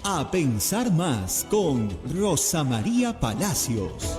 A pensar más con Rosa María Palacios.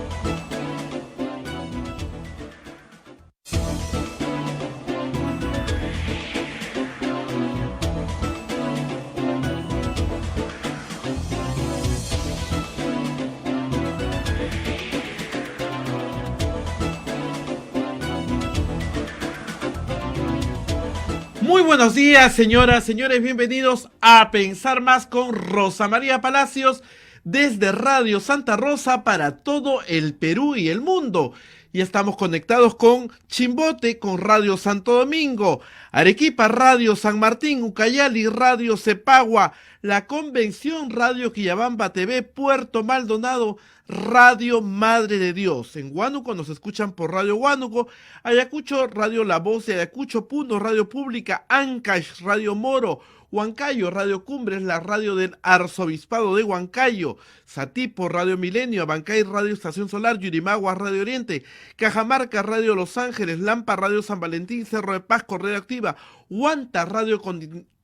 Muy buenos días, señoras, señores, bienvenidos a Pensar Más con Rosa María Palacios desde Radio Santa Rosa para todo el Perú y el mundo. Y estamos conectados con Chimbote, con Radio Santo Domingo, Arequipa, Radio San Martín, Ucayali, Radio Cepagua, La Convención, Radio Quillabamba TV, Puerto Maldonado, Radio Madre de Dios. En Huánuco nos escuchan por Radio Huánuco, Ayacucho, Radio La Voz de Ayacucho, Puno, Radio Pública, Ancash, Radio Moro, Huancayo, Radio Cumbres, la radio del Arzobispado de Huancayo, Satipo, Radio Milenio, Abancay, Radio Estación Solar, Yurimagua, Radio Oriente, Cajamarca, Radio Los Ángeles, Lampa, Radio San Valentín, Cerro de Pasco, Radio Activa, Huanta, Radio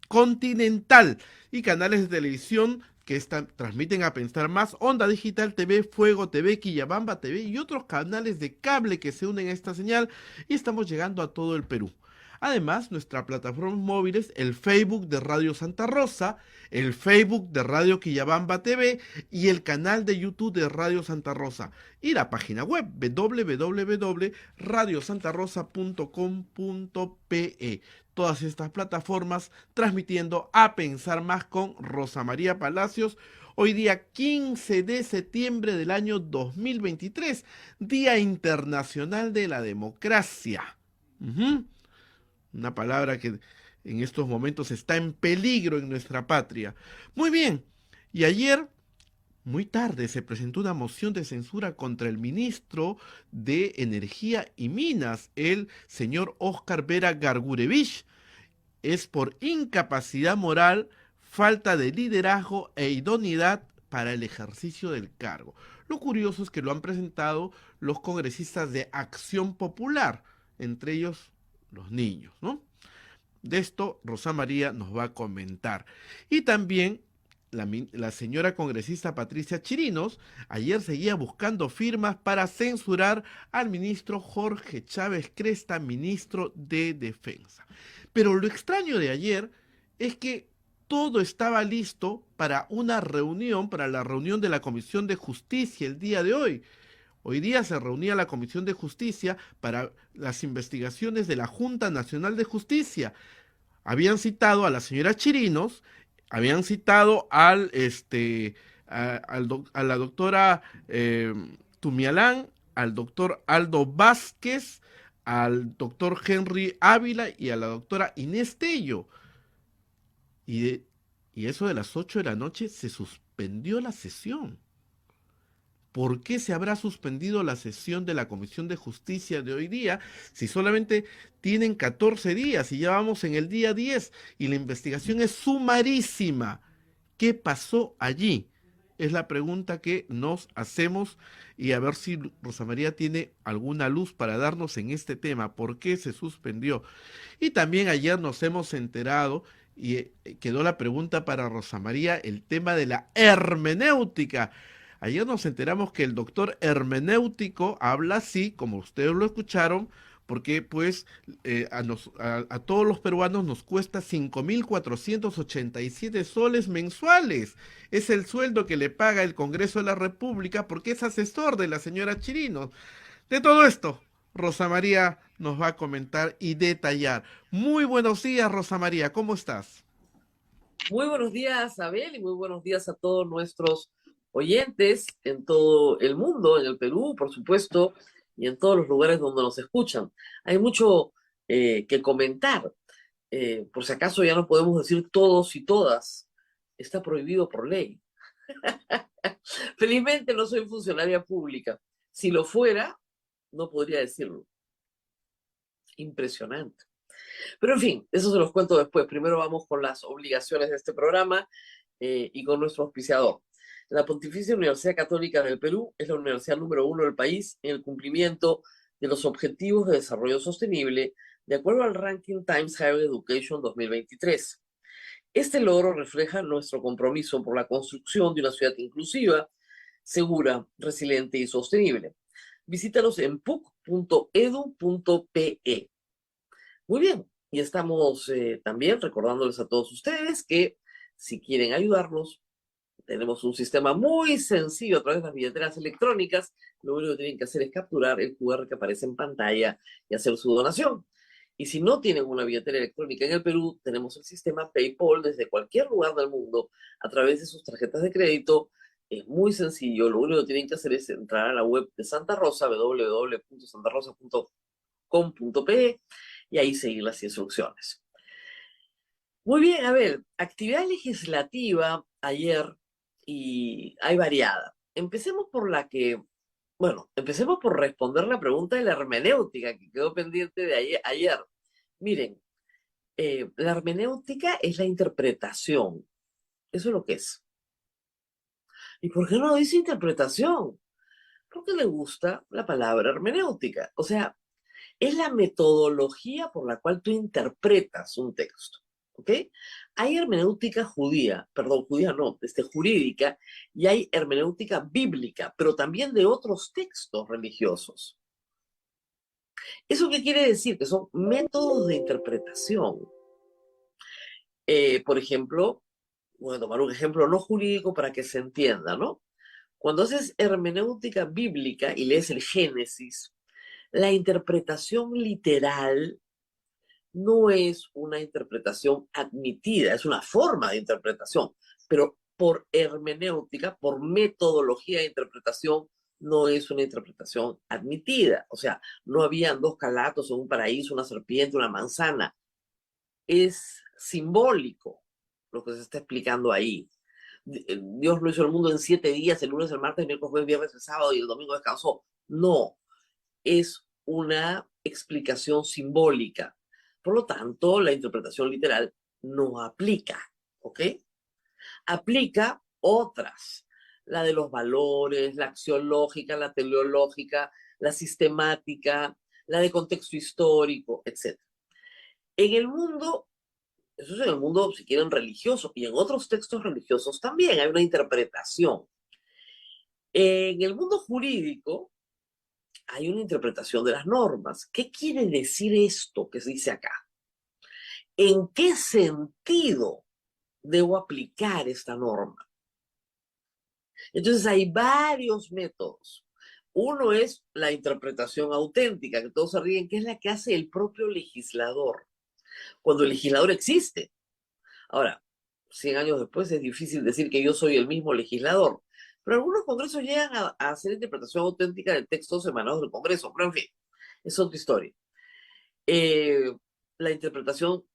Continental y canales de televisión que transmiten a Pensar Más, Onda Digital TV, Fuego TV, Quillabamba TV y otros canales de cable que se unen a esta señal y estamos llegando a todo el Perú. Además, nuestras plataformas móviles, el Facebook de Radio Santa Rosa, el Facebook de Radio Quillabamba TV y el canal de YouTube de Radio Santa Rosa y la página web www.radiosantarosa.com.pe. Todas estas plataformas transmitiendo a Pensar Más con Rosa María Palacios. Hoy día 15 de septiembre del año 2023, Día Internacional de la Democracia. Una palabra que en estos momentos está en peligro en nuestra patria. Muy bien, y ayer, muy tarde, se presentó una moción de censura contra el ministro de Energía y Minas, el señor Óscar Vera Gargurevich. Es por incapacidad moral, falta de liderazgo e idoneidad para el ejercicio del cargo. Lo curioso es que lo han presentado los congresistas de Acción Popular, entre ellos los niños, ¿no? De esto Rosa María nos va a comentar. Y también la señora congresista Patricia Chirinos ayer seguía buscando firmas para censurar al ministro Jorge Chávez Cresta, ministro de Defensa. Pero lo extraño de ayer es que todo estaba listo para una reunión, para la reunión de la Comisión de Justicia el día de hoy. Hoy día se reunía la Comisión de Justicia para las investigaciones de la Junta Nacional de Justicia. Habían citado a la señora Chirinos, habían citado a la doctora Tumialán, al doctor Aldo Vázquez, al doctor Henry Ávila y a la doctora Inés Tello. Y eso de las 8 de la noche se suspendió la sesión. ¿Por qué se habrá suspendido la sesión de la Comisión de Justicia de hoy día si solamente tienen 14 días y ya vamos en el día 10 y la investigación es sumarísima? ¿Qué pasó allí? Es la pregunta que nos hacemos y a ver si Rosa María tiene alguna luz para darnos en este tema. ¿Por qué se suspendió? Y también ayer nos hemos enterado y quedó la pregunta para Rosa María, el tema de la hermenéutica. Ayer nos enteramos que el doctor hermenéutico habla así, como ustedes lo escucharon, porque pues a todos los peruanos nos cuesta 5.487 soles mensuales. Es el sueldo que le paga el Congreso de la República porque es asesor de la señora Chirinos. De todo esto, Rosa María nos va a comentar y detallar. Muy buenos días, Rosa María, ¿cómo estás? Muy buenos días, Abel, y muy buenos días a todos nuestros oyentes en todo el mundo, en el Perú, por supuesto, y en todos los lugares donde nos escuchan. Hay mucho que comentar. Por si acaso ya no podemos decir todos y todas. Está prohibido por ley. Felizmente no soy funcionaria pública. Si lo fuera, no podría decirlo. Impresionante. Pero en fin, eso se los cuento después. Primero vamos con las obligaciones de este programa y con nuestro auspiciador. La Pontificia Universidad Católica del Perú es la universidad número 1 del país en el cumplimiento de los Objetivos de Desarrollo Sostenible, de acuerdo al ranking Times Higher Education 2023. Este logro refleja nuestro compromiso por la construcción de una ciudad inclusiva, segura, resiliente y sostenible. Visítanos en puc.edu.pe. Muy bien, y estamos también recordándoles a todos ustedes que si quieren ayudarnos, tenemos un sistema muy sencillo a través de las billeteras electrónicas. Lo único que tienen que hacer es capturar el QR que aparece en pantalla y hacer su donación. Y si no tienen una billetera electrónica en el Perú, tenemos el sistema PayPal desde cualquier lugar del mundo a través de sus tarjetas de crédito. Es muy sencillo. Lo único que tienen que hacer es entrar a la web de Santa Rosa, www.santarosa.com.pe, y ahí seguir las instrucciones. Muy bien, a ver, actividad legislativa ayer y hay variada. Empecemos por empecemos por responder la pregunta de la hermenéutica que quedó pendiente de ayer. Miren, la hermenéutica es la interpretación. Eso es lo que es. ¿Y por qué no dice interpretación? Porque le gusta la palabra hermenéutica. O sea, es la metodología por la cual tú interpretas un texto. ¿Ok? Hay hermenéutica jurídica, y hay hermenéutica bíblica, pero también de otros textos religiosos. ¿Eso qué quiere decir? Que son métodos de interpretación. Por ejemplo, voy a tomar un ejemplo no jurídico para que se entienda, ¿no? Cuando haces hermenéutica bíblica y lees el Génesis, la interpretación literal no es una interpretación admitida, es una forma de interpretación, pero por hermenéutica, por metodología de interpretación, no es una interpretación admitida. O sea, no habían dos calatos en un paraíso, una serpiente, una manzana. Es simbólico lo que se está explicando ahí. Dios lo hizo el mundo en 7 días, el lunes, el martes, el miércoles, jueves, viernes, el sábado y el domingo descansó. No, es una explicación simbólica. Por lo tanto, la interpretación literal no aplica, ¿ok? Aplica otras, la de los valores, la axiológica, la teleológica, la sistemática, la de contexto histórico, etc. En el mundo, eso es en el mundo, si quieren, religioso, y en otros textos religiosos también hay una interpretación. En el mundo jurídico hay una interpretación de las normas. ¿Qué quiere decir esto que se dice acá? ¿En qué sentido debo aplicar esta norma? Entonces hay varios métodos. Uno es la interpretación auténtica, que todos se ríen, que es la que hace el propio legislador, cuando el legislador existe. Ahora, 100 años después es difícil decir que yo soy el mismo legislador, pero algunos congresos llegan a hacer interpretación auténtica de textos emanados del Congreso, pero en fin, es otra historia. La interpretación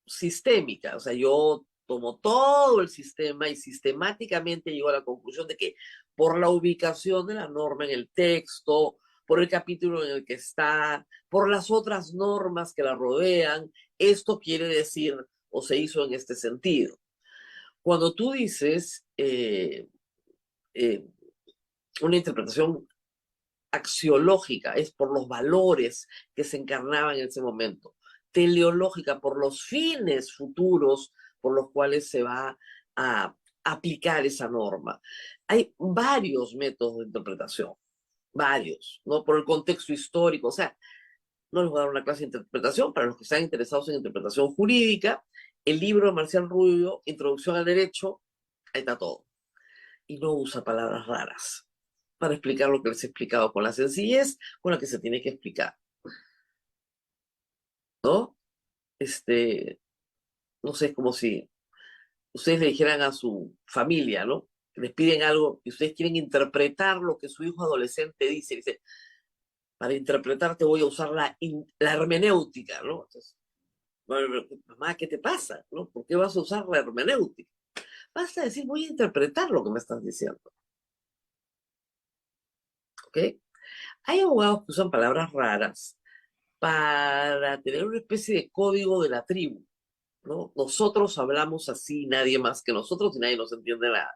sistémica, o sea, yo tomo todo el sistema y sistemáticamente llego a la conclusión de que por la ubicación de la norma en el texto, por el capítulo en el que está, por las otras normas que la rodean, esto quiere decir o se hizo en este sentido. Cuando tú dices una interpretación axiológica, es por los valores que se encarnaban en ese momento. Teleológica, por los fines futuros por los cuales se va a aplicar esa norma. Hay varios métodos de interpretación, varios, ¿no? Por el contexto histórico, o sea, no les voy a dar una clase de interpretación, para los que están interesados en interpretación jurídica, el libro de Marcial Rubio, Introducción al Derecho, ahí está todo. Y no usa palabras raras para explicar lo que les he explicado con la sencillez con la que se tiene que explicar, ¿no? No sé, es como si ustedes le dijeran a su familia, ¿no? Que les piden algo y ustedes quieren interpretar lo que su hijo adolescente dice. Dice, para interpretarte voy a usar la hermenéutica, ¿no? Entonces, bueno, mamá, ¿qué te pasa? ¿No? ¿Por qué vas a usar la hermenéutica? Basta decir, voy a interpretar lo que me estás diciendo. ¿Ok? Hay abogados que usan palabras raras para tener una especie de código de la tribu, ¿no? Nosotros hablamos así, nadie más que nosotros y nadie nos entiende nada.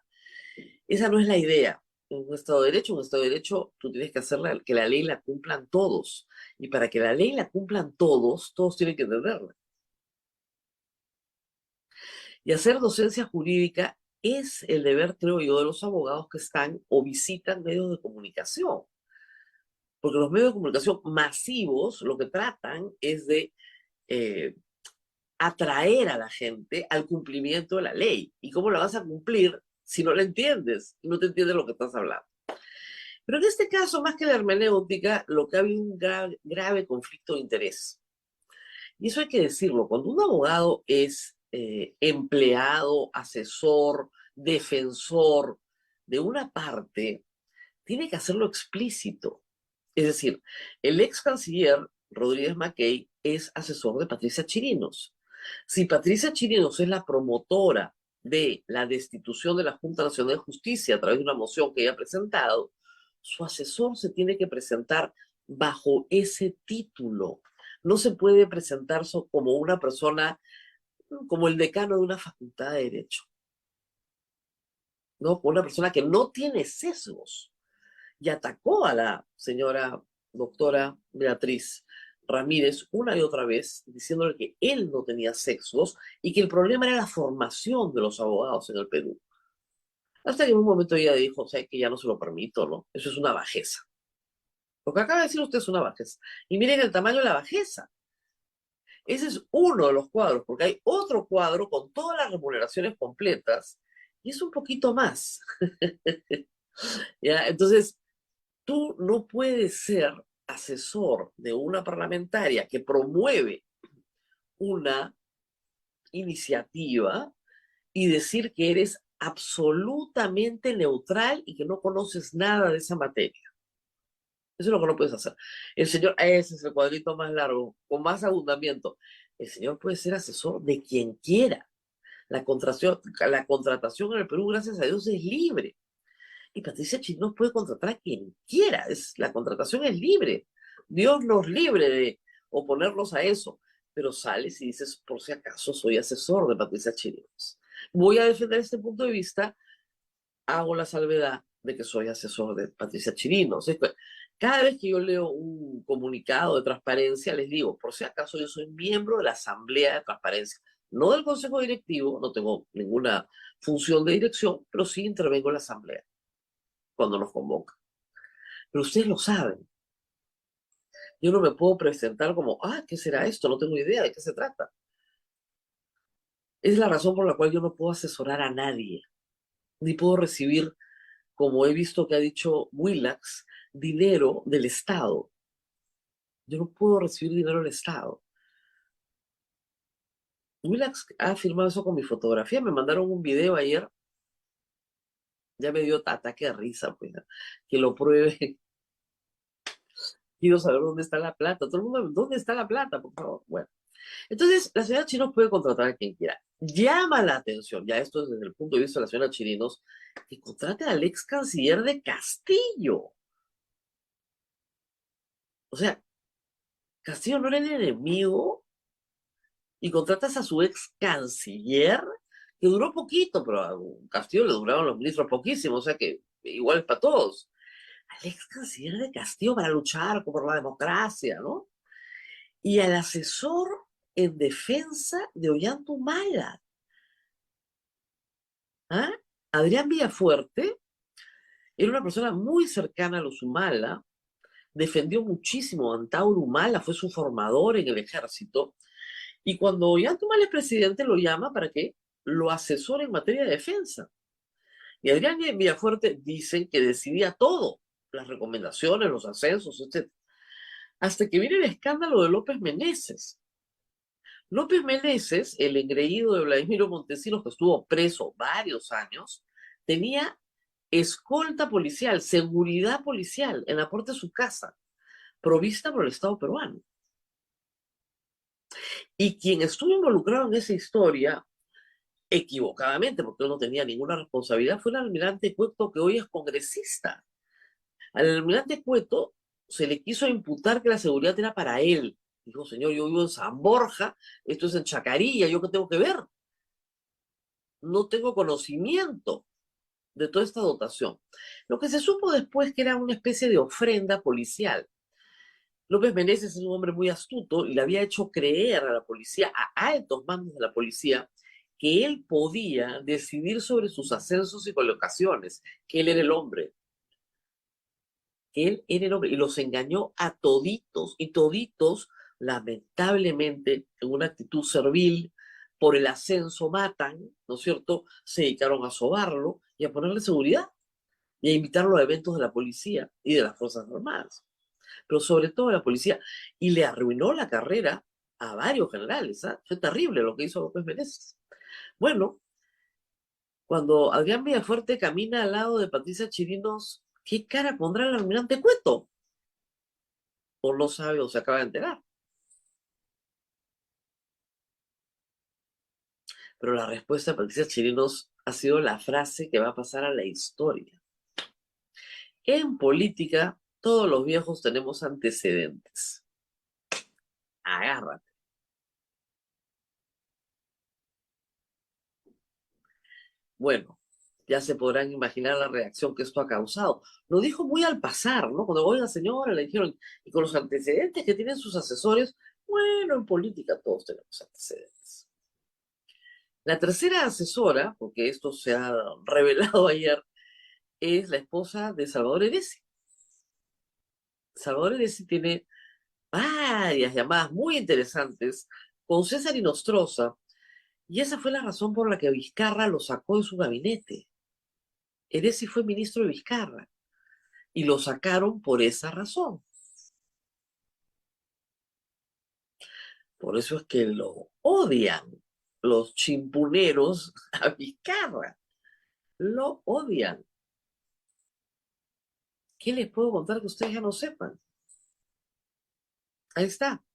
Esa no es la idea. En un Estado de Derecho, tú tienes que hacer que la ley la cumplan todos. Y para que la ley la cumplan todos, todos tienen que entenderla. Y hacer docencia jurídica es el deber, creo yo, de los abogados que están o visitan medios de comunicación. Porque los medios de comunicación masivos lo que tratan es de eh, atraer a la gente al cumplimiento de la ley. ¿Y cómo la vas a cumplir si no la entiendes? Y no te entiendes lo que estás hablando. Pero en este caso, más que la hermenéutica, lo que ha habido un grave conflicto de interés. Y eso hay que decirlo. Cuando un abogado es empleado, asesor, defensor de una parte, tiene que hacerlo explícito. Es decir, el ex canciller Rodríguez Mackey es asesor de Patricia Chirinos. Si Patricia Chirinos es la promotora de la destitución de la Junta Nacional de Justicia a través de una moción que ella ha presentado, su asesor se tiene que presentar bajo ese título. No se puede presentar como una persona, como el decano de una facultad de Derecho, ¿no? Como una persona que no tiene sesgos. Y atacó a la señora doctora Beatriz Ramírez una y otra vez, diciéndole que él no tenía sesgos y que el problema era la formación de los abogados en el Perú. Hasta que en un momento ella dijo, o sea, que ya no se lo permito, ¿no? Eso es una bajeza. Lo que acaba de decir usted es una bajeza. Y miren el tamaño de la bajeza. Ese es uno de los cuadros, porque hay otro cuadro con todas las remuneraciones completas y es un poquito más. ¿Ya? Entonces, tú no puedes ser asesor de una parlamentaria que promueve una iniciativa y decir que eres absolutamente neutral y que no conoces nada de esa materia. Eso es lo que no puedes hacer. El señor, ese es el cuadrito más largo, con más abundamiento. El señor puede ser asesor de quien quiera. La contratación en el Perú, gracias a Dios, es libre. Y Patricia Chirinos puede contratar a quien quiera. La contratación es libre. Dios nos libre de oponernos a eso. Pero sales y dices, por si acaso, soy asesor de Patricia Chirinos. Voy a defender este punto de vista, hago la salvedad de que soy asesor de Patricia Chirinos. Cada vez que yo leo un comunicado de transparencia, les digo, por si acaso, yo soy miembro de la Asamblea de Transparencia. No del Consejo Directivo, no tengo ninguna función de dirección, pero sí intervengo en la Asamblea cuando nos convocan. Pero ustedes lo saben. Yo no me puedo presentar como, ¿qué será esto? No tengo idea de qué se trata. Es la razón por la cual yo no puedo asesorar a nadie, ni puedo recibir, como he visto que ha dicho Willax, dinero del Estado. Yo no puedo recibir dinero del Estado. Willax ha firmado eso con mi fotografía. Me mandaron un video ayer. Ya me dio ataque de risa, pues, que lo pruebe. Quiero saber dónde está la plata. Todo el mundo, ¿dónde está la plata? Por favor. Bueno. Entonces, la señora Chirinos puede contratar a quien quiera. Llama la atención, ya esto es desde el punto de vista de la señora Chirinos, que contrate al ex canciller de Castillo. O sea, Castillo no era el enemigo y contratas a su ex canciller, que duró poquito, pero a Castillo le duraron los ministros poquísimo, o sea que igual es para todos. Al ex canciller de Castillo para luchar por la democracia, ¿no? Y al asesor en defensa de Ollanta Humala. ¿Ah? Adrián Villafuerte era una persona muy cercana a los Humala, defendió muchísimo a Antauro Humala, fue su formador en el ejército, y cuando Ollanta Humala es presidente lo llama para que lo asesore en materia de defensa. Y Adrián Villafuerte dicen que decidía todo, las recomendaciones, los ascensos, etc. Hasta que viene el escándalo de López Meneses. López Meneses, el engreído de Vladimiro Montesinos, que estuvo preso varios años, tenía escolta policial, seguridad policial en la puerta de su casa, provista por el Estado peruano. Y quien estuvo involucrado en esa historia, equivocadamente, porque él no tenía ninguna responsabilidad, fue el almirante Cueto, que hoy es congresista. Al almirante Cueto se le quiso imputar que la seguridad era para él. Dijo, señor, yo vivo en San Borja, esto es en Chacarilla, ¿yo qué tengo que ver? No tengo conocimiento de toda esta dotación. Lo que se supo después que era una especie de ofrenda policial. López Meneses es un hombre muy astuto y le había hecho creer a la policía, a altos mandos de la policía, que él podía decidir sobre sus ascensos y colocaciones, que él era el hombre, que él era el hombre, y los engañó a toditos, y toditos, lamentablemente, en una actitud servil, por el ascenso matan, ¿no es cierto? Se dedicaron a sobarlo y a ponerle seguridad y a invitarlo a eventos de la policía y de las Fuerzas Armadas, pero sobre todo de la policía, y le arruinó la carrera a varios generales, ¿ah? Fue terrible lo que hizo López Menezes. Bueno, cuando Adrián Villafuerte camina al lado de Patricia Chirinos, ¿qué cara pondrá el almirante Cueto? O no sabe o se acaba de enterar. Pero la respuesta de Patricia Chirinos ha sido la frase que va a pasar a la historia. En política, todos los viejos tenemos antecedentes. Agárrate. Bueno, ya se podrán imaginar la reacción que esto ha causado. Lo dijo muy al pasar, ¿no? Cuando, oiga, señora, le dijeron, y con los antecedentes que tienen sus asesores, bueno, en política todos tenemos antecedentes. La tercera asesora, porque esto se ha revelado ayer, es la esposa de Salvador Edesi. Salvador Edesi tiene varias llamadas muy interesantes con César Inostroza, y esa fue la razón por la que Vizcarra lo sacó de su gabinete. Edesi fue ministro de Vizcarra y lo sacaron por esa razón. Por eso es que lo odian los chimpuneros a Vizcarra. Lo odian. ¿Qué les puedo contar que ustedes ya no sepan? Ahí está.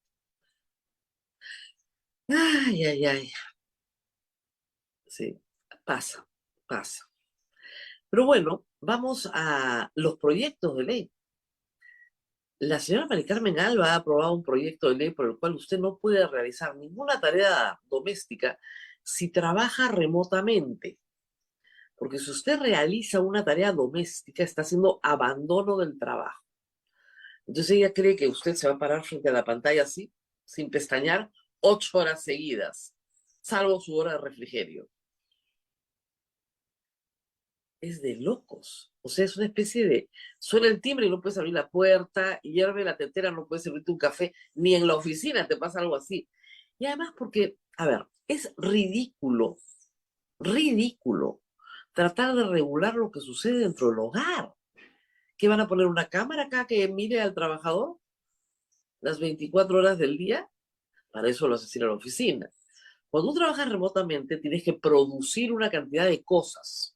Ay, ay, ay. Sí, pasa, pasa. Pero bueno, vamos a los proyectos de ley. La señora Mari Carmen Alba ha aprobado un proyecto de ley por el cual usted no puede realizar ninguna tarea doméstica si trabaja remotamente. Porque si usted realiza una tarea doméstica, está haciendo abandono del trabajo. Entonces ella cree que usted se va a parar frente a la pantalla así, sin pestañear, 8 horas seguidas, salvo su hora de refrigerio. Es de locos. O sea, es una especie de... Suena el timbre y no puedes abrir la puerta, y hierve la tetera, no puedes servirte un café, ni en la oficina te pasa algo así. Y además porque, a ver, es ridículo, ridículo tratar de regular lo que sucede dentro del hogar. ¿Qué van a poner una cámara acá que mire al trabajador las 24 horas del día? Para eso lo haces ir a la oficina. Cuando tú trabajas remotamente, tienes que producir una cantidad de cosas.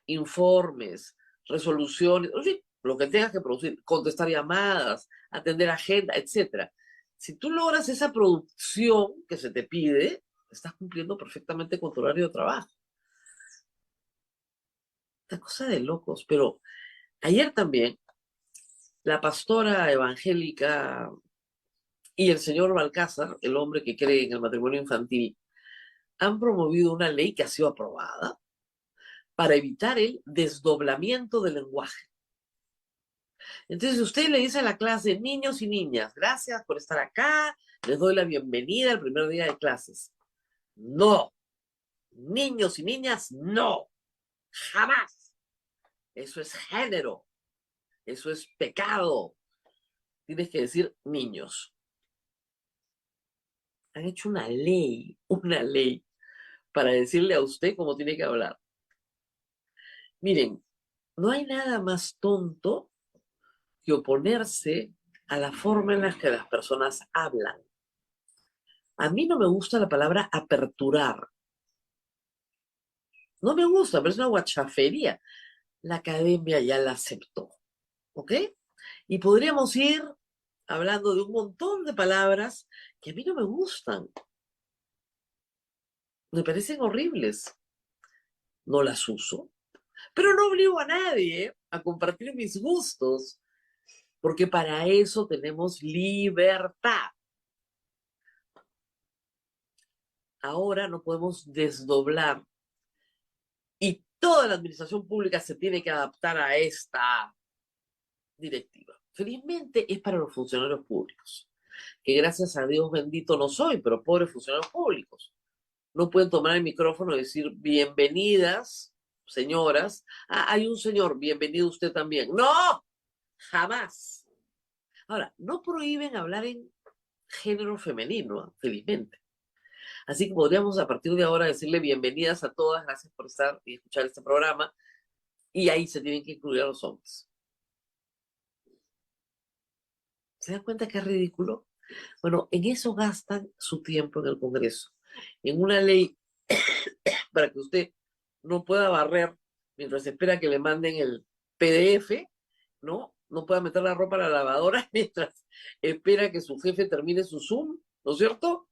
Informes, resoluciones, en fin, lo que tengas que producir, contestar llamadas, atender agenda, etc. Si tú logras esa producción que se te pide, estás cumpliendo perfectamente con tu horario de trabajo. Esta cosa de locos. Pero ayer también, la pastora evangélica y el señor Balcázar, el hombre que cree en el matrimonio infantil, han promovido una ley que ha sido aprobada para evitar el desdoblamiento del lenguaje. Entonces usted le dice a la clase, niños y niñas, gracias por estar acá, les doy la bienvenida al primer día de clases. No, niños y niñas, no, jamás. Eso es género, eso es pecado. Tienes que decir niños. Han hecho una ley para decirle a usted cómo tiene que hablar. Miren, no hay nada más tonto que oponerse a la forma en la que las personas hablan. A mí no me gusta la palabra aperturar. No me gusta, pero es una guachafería. La academia ya la aceptó, ¿ok? Y podríamos ir hablando de un montón de palabras que a mí no me gustan. Me parecen horribles. No las uso. Pero no obligo a nadie a compartir mis gustos, porque para eso tenemos libertad. Ahora no podemos desdoblar y toda la administración pública se tiene que adaptar a esta directiva. Felizmente es para los funcionarios públicos, que gracias a Dios bendito no soy, pero pobres funcionarios públicos. no pueden tomar el micrófono y decir bienvenidas, señoras. Ah, hay un señor, bienvenido usted también. ¡No! Jamás. Ahora, no prohíben hablar en género femenino, felizmente. Así que podríamos a partir de ahora decirle bienvenidas a todas, gracias por estar y escuchar este programa, y ahí se tienen que incluir a los hombres. ¿Se dan cuenta que es ridículo? Bueno, en eso gastan su tiempo en el Congreso, en una ley para que usted no pueda barrer mientras espera que le manden el PDF, ¿no? No pueda meter la ropa a la lavadora mientras espera que su jefe termine su Zoom, ¿no es cierto?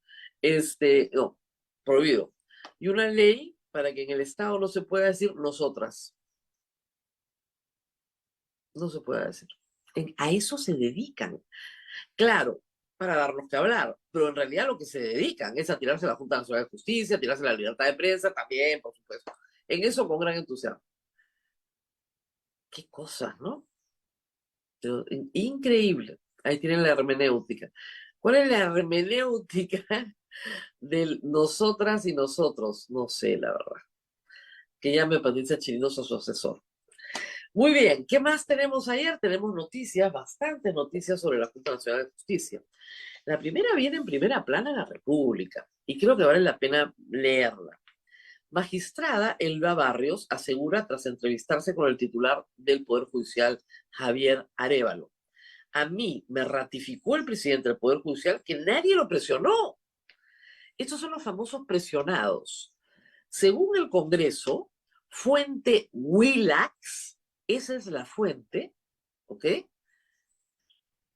No, prohibido. Y una ley para que en el Estado no se pueda decir nosotras. No se pueda decir. A eso se dedican. Claro, para darnos que hablar, pero en realidad lo que se dedican es a tirarse a la Junta Nacional de Justicia, a tirarse a la libertad de prensa también, por supuesto. En eso con gran entusiasmo. Qué cosas, ¿no? Pero, increíble. Ahí tienen la hermenéutica. ¿Cuál es la hermenéutica del nosotras y nosotros? No sé, la verdad. Que llame Patricia Chirinos a su asesor. Muy bien, ¿qué más tenemos ayer? Tenemos noticias, bastantes noticias sobre la Junta Nacional de Justicia. La primera viene en primera plana en la República y creo que vale la pena leerla. Magistrada Elba Barrios asegura tras entrevistarse con el titular del Poder Judicial, Javier Arévalo. A mí me ratificó el presidente del Poder Judicial que nadie lo presionó. Estos son los famosos presionados. Según el Congreso, fuente Willax, esa es la fuente, ¿ok?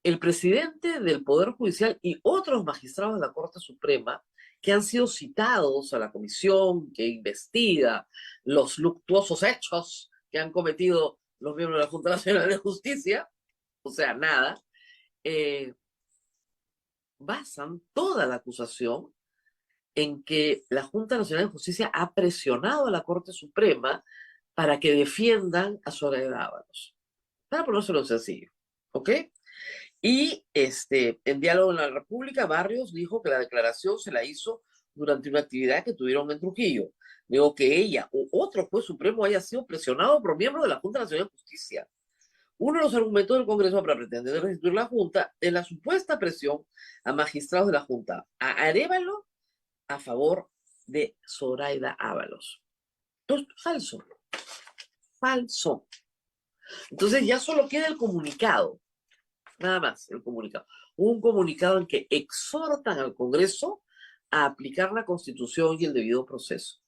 El presidente del Poder Judicial y otros magistrados de la Corte Suprema que han sido citados a la comisión que investiga los luctuosos hechos que han cometido los miembros de la Junta Nacional de Justicia, o sea, nada, basan toda la acusación en que la Junta Nacional de Justicia ha presionado a la Corte Suprema para que defiendan a Zoraida Ábalos. Para ponérselo sencillo, ¿ok? Y en diálogo en la República, Barrios dijo que la declaración se la hizo durante una actividad que tuvieron en Trujillo. Digo que ella o otro juez supremo haya sido presionado por miembros de la Junta Nacional de Justicia. Uno de los argumentos del Congreso para pretender restituir la Junta es la supuesta presión a magistrados de la Junta, a Arévalo, a favor de Zoraida Ábalos. Entonces, falso. Falso. Entonces ya solo queda el comunicado. Nada más, el comunicado. Un comunicado en que exhortan al Congreso a aplicar la Constitución y el debido proceso,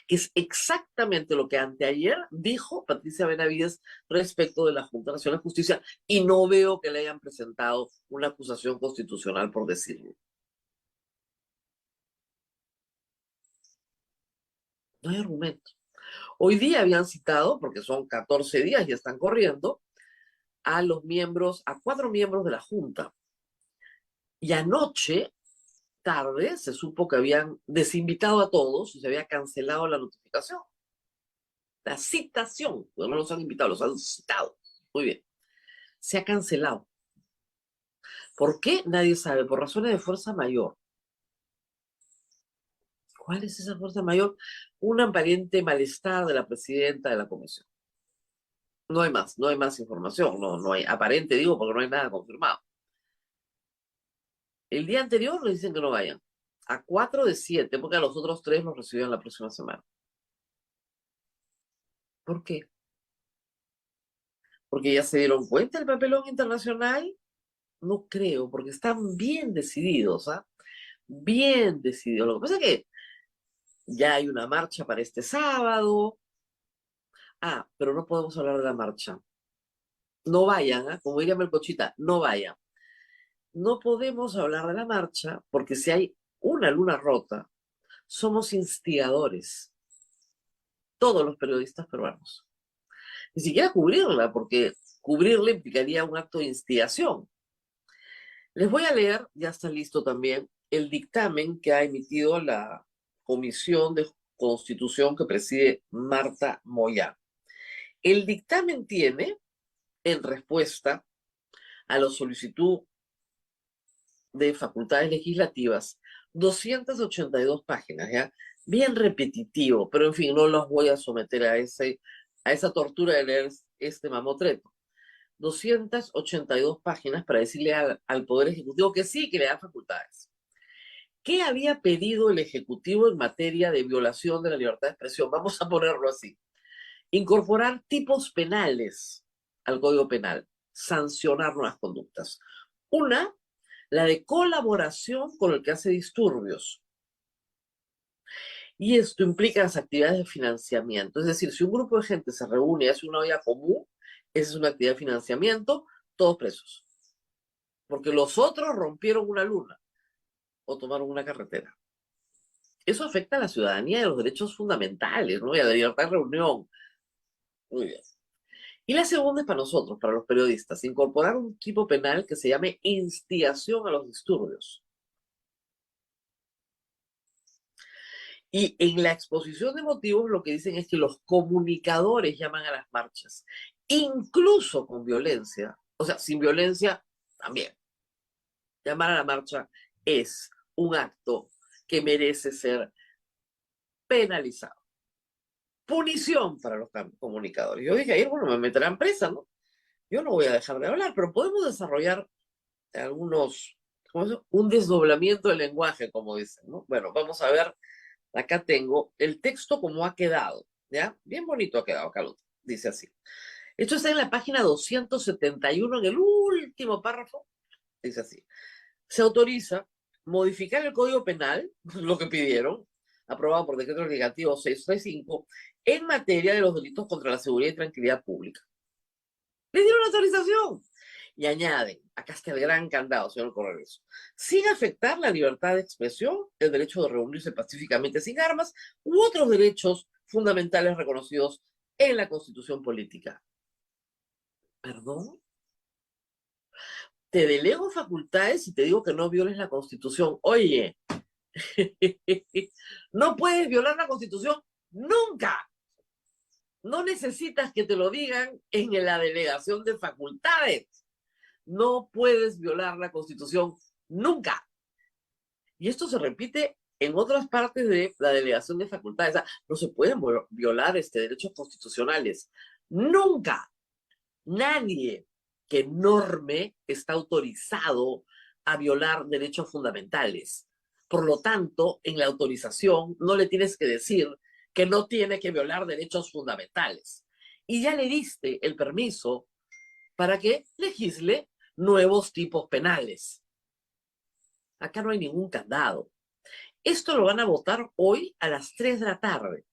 que es exactamente lo que anteayer dijo Patricia Benavides respecto de la Junta Nacional de Justicia, y no veo que le hayan presentado una acusación constitucional por decirlo. No hay argumento. Hoy día habían citado, porque son 14 días y están corriendo, a los miembros, a 4 miembros de la Junta. Y anoche, tarde, se supo que habían desinvitado a todos y se había cancelado la notificación. La citación, no los han invitado, los han citado. Muy bien. Se ha cancelado. ¿Por qué? Nadie sabe. Por razones de fuerza mayor. ¿Cuál es esa fuerza mayor? Un aparente malestar de la presidenta de la comisión. No hay más, no hay más información. No hay aparente, digo, porque no hay nada confirmado. El día anterior les dicen que no vayan. A 4 de 7, porque a los otros 3 los reciben la próxima semana. ¿Por qué? Porque ya se dieron cuenta del papelón internacional. No creo, porque están bien decididos, ¿ah? Bien decididos. Lo que pasa es que ya hay una marcha para este sábado. Ah, pero no podemos hablar de la marcha. No vayan, ¿ah? Como diría Melcochita, no vayan. No podemos hablar de la marcha porque si hay una luna rota, somos instigadores. Todos los periodistas peruanos. Ni siquiera cubrirla, porque cubrirla implicaría un acto de instigación. Les voy a leer, ya está listo también, el dictamen que ha emitido la Comisión de Constitución que preside Marta Moya. El dictamen tiene, en respuesta a la solicitud de facultades legislativas, 282 páginas, ¿ya? bien repetitivo, pero en fin, no los voy a someter a esa tortura de leer este mamotreto. 282 páginas para decirle al Poder Ejecutivo que sí, que le da facultades. ¿Qué había pedido el Ejecutivo en materia de violación de la libertad de expresión? Vamos a ponerlo así. Incorporar tipos penales al Código Penal, sancionar nuevas conductas. Una, la de colaboración con el que hace disturbios. Y esto implica las actividades de financiamiento. Es decir, si un grupo de gente se reúne y hace una olla común, esa es una actividad de financiamiento, todos presos. Porque los otros rompieron una luna o tomaron una carretera. Eso afecta a la ciudadanía y a los derechos fundamentales, ¿no? Y a la libertad de reunión. Muy bien. Y la segunda es para nosotros, para los periodistas, incorporar un tipo penal que se llame instigación a los disturbios. Y en la exposición de motivos lo que dicen es que los comunicadores llaman a las marchas, incluso con violencia, o sea, sin violencia también. Llamar a la marcha es un acto que merece ser penalizado. Punición para los comunicadores. Yo dije, ayer, bueno, me meterán presa, ¿no? Yo no voy a dejar de hablar, pero podemos desarrollar algunos, ¿cómo es? Un desdoblamiento del lenguaje, como dicen, ¿no? Bueno, vamos a ver, acá tengo el texto como ha quedado, ¿ya? Bien bonito ha quedado, Carlos. Dice así. Esto está en la página 271, en el último párrafo, dice así. Se autoriza modificar el Código Penal, lo que pidieron, aprobado por decreto legislativo 635, en materia de los delitos contra la seguridad y tranquilidad pública. Le dieron la autorización. Y añaden, acá está el gran candado, señor Correos, sin afectar la libertad de expresión, el derecho de reunirse pacíficamente sin armas u otros derechos fundamentales reconocidos en la Constitución política. ¿Perdón? Te delego facultades y te digo que no violes la Constitución. Oye, no puedes violar la Constitución nunca. No necesitas que te lo digan en la delegación de facultades. No puedes violar la Constitución nunca. Y esto se repite en otras partes de la delegación de facultades. O sea, no se pueden violar derechos constitucionales. Nunca. Nadie que norme está autorizado a violar derechos fundamentales. Por lo tanto, en la autorización no le tienes que decir que no tiene que violar derechos fundamentales. Y ya le diste el permiso para que legisle nuevos tipos penales. Acá no hay ningún candado. Esto lo van a votar hoy a las 3 de la tarde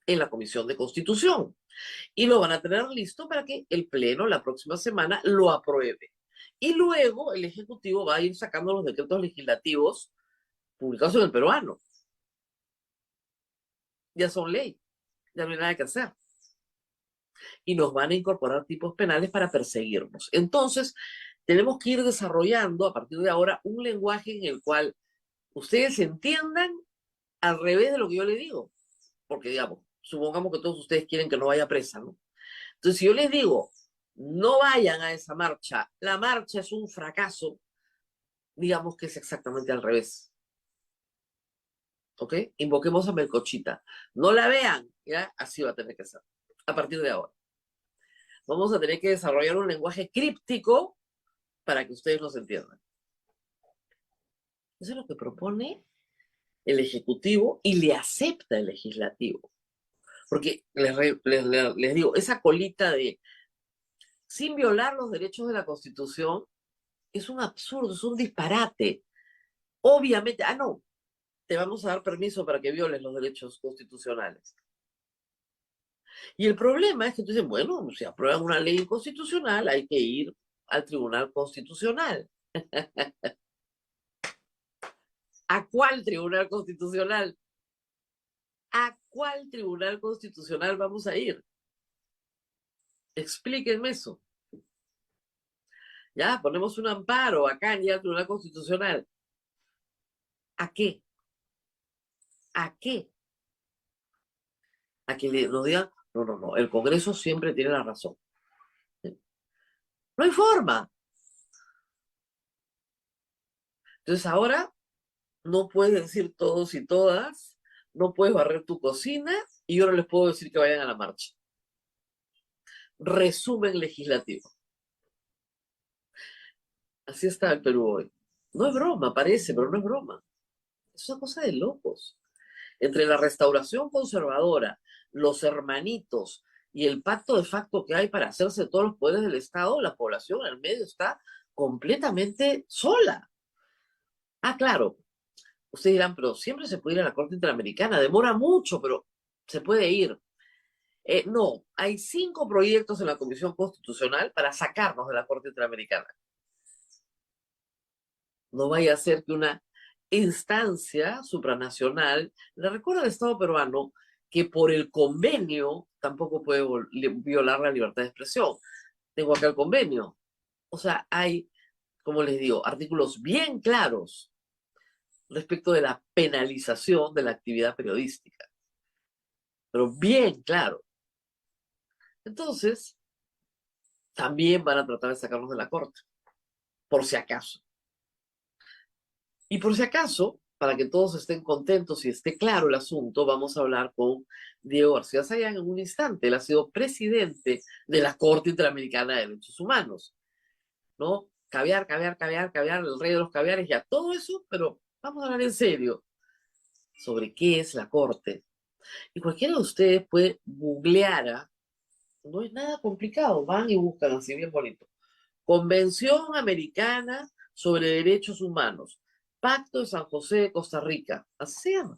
en la Comisión de Constitución. Y lo van a tener listo para que el Pleno la próxima semana lo apruebe. Y luego el Ejecutivo va a ir sacando los decretos legislativos publicados en el peruano. Ya son ley, ya no hay nada que hacer. Y nos van a incorporar tipos penales para perseguirnos. Entonces, tenemos que ir desarrollando a partir de ahora un lenguaje en el cual ustedes entiendan al revés de lo que yo les digo. Porque, digamos, supongamos que todos ustedes quieren que no vaya presa, ¿no? Entonces, si yo les digo, no vayan a esa marcha, la marcha es un fracaso, digamos que es exactamente al revés. ¿Ok? Invoquemos a Melcochita. No la vean, ¿ya? Así va a tener que ser, a partir de ahora. Vamos a tener que desarrollar un lenguaje críptico para que ustedes nos entiendan. Eso es lo que propone el Ejecutivo y le acepta el Legislativo. Porque les digo, esa colita de sin violar los derechos de la Constitución es un absurdo, es un disparate. Obviamente, no, te vamos a dar permiso para que violes los derechos constitucionales. Y el problema es que tú dices, bueno, si aprueban una ley inconstitucional, hay que ir al Tribunal Constitucional. ¿A cuál Tribunal Constitucional? ¿A cuál Tribunal Constitucional vamos a ir? Explíquenme eso. Ya, ponemos un amparo acá en el Tribunal Constitucional. ¿A qué? ¿A qué? A que nos digan, no, el Congreso siempre tiene la razón. No hay forma. Entonces ahora no puedes decir todos y todas, no puedes barrer tu cocina y yo no les puedo decir que vayan a la marcha. Resumen legislativo. Así está el Perú hoy. No es broma, parece, pero no es broma. Es una cosa de locos. Entre la restauración conservadora, los hermanitos y el pacto de facto que hay para hacerse de todos los poderes del Estado, la población en el medio está completamente sola. Ah, claro, ustedes dirán, pero siempre se puede ir a la Corte Interamericana, demora mucho, pero se puede ir. No, hay 5 proyectos en la Comisión Constitucional para sacarnos de la Corte Interamericana. No vaya a ser que una instancia supranacional le recuerda al Estado peruano que por el convenio tampoco puede violar la libertad de expresión. Tengo acá el convenio. O sea, hay, como les digo, artículos bien claros respecto de la penalización de la actividad periodística. Pero bien claro. Entonces, también van a tratar de sacarnos de la corte, por si acaso. Y por si acaso, para que todos estén contentos y esté claro el asunto, vamos a hablar con Diego García Sayán en un instante. Él ha sido presidente de la Corte Interamericana de Derechos Humanos, ¿no? Caviar, caviar, caviar, caviar, el rey de los caviares, ya todo eso, pero vamos a hablar en serio sobre qué es la Corte. Y cualquiera de ustedes puede googlear, no es nada complicado, van y buscan así bien bonito. Convención Americana sobre Derechos Humanos, Pacto de San José de Costa Rica, así se llama.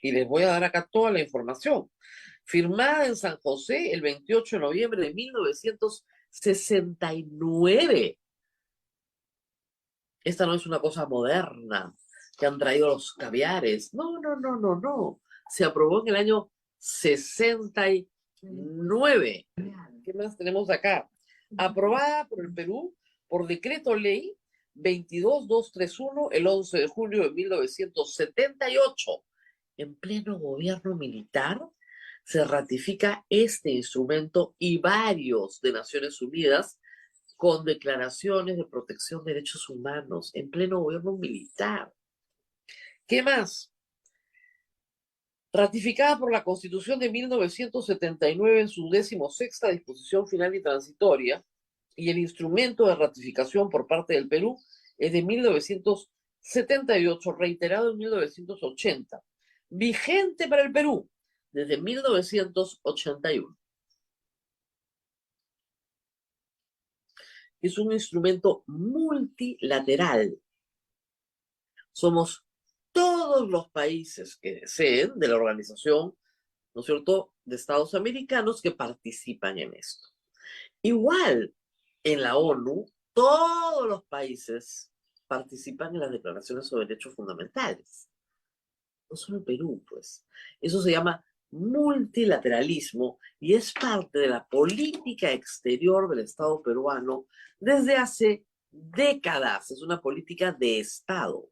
Y les voy a dar acá toda la información. Firmada en San José el 28 de noviembre de 1969. Esta no es una cosa moderna que han traído los caviares. No, no, no, no, no. Se aprobó en el año 69. ¿Qué más tenemos acá? Aprobada por el Perú por decreto ley 22231 el 11 de julio de 1978. En pleno gobierno militar se ratifica este instrumento y varios de Naciones Unidas con declaraciones de protección de derechos humanos en pleno gobierno militar. ¿Qué más? Ratificada por la Constitución de 1979 en su 16ª disposición final y transitoria, y el instrumento de ratificación por parte del Perú es de 1978, reiterado en 1980, vigente para el Perú desde 1981. Es un instrumento multilateral. Somos todos los países que deseen de la organización, ¿no es cierto?, de Estados americanos que participan en esto. Igual, en la ONU, todos los países participan en las declaraciones sobre derechos fundamentales. No solo el Perú, pues. Eso se llama multilateralismo y es parte de la política exterior del Estado peruano desde hace décadas. Es una política de Estado.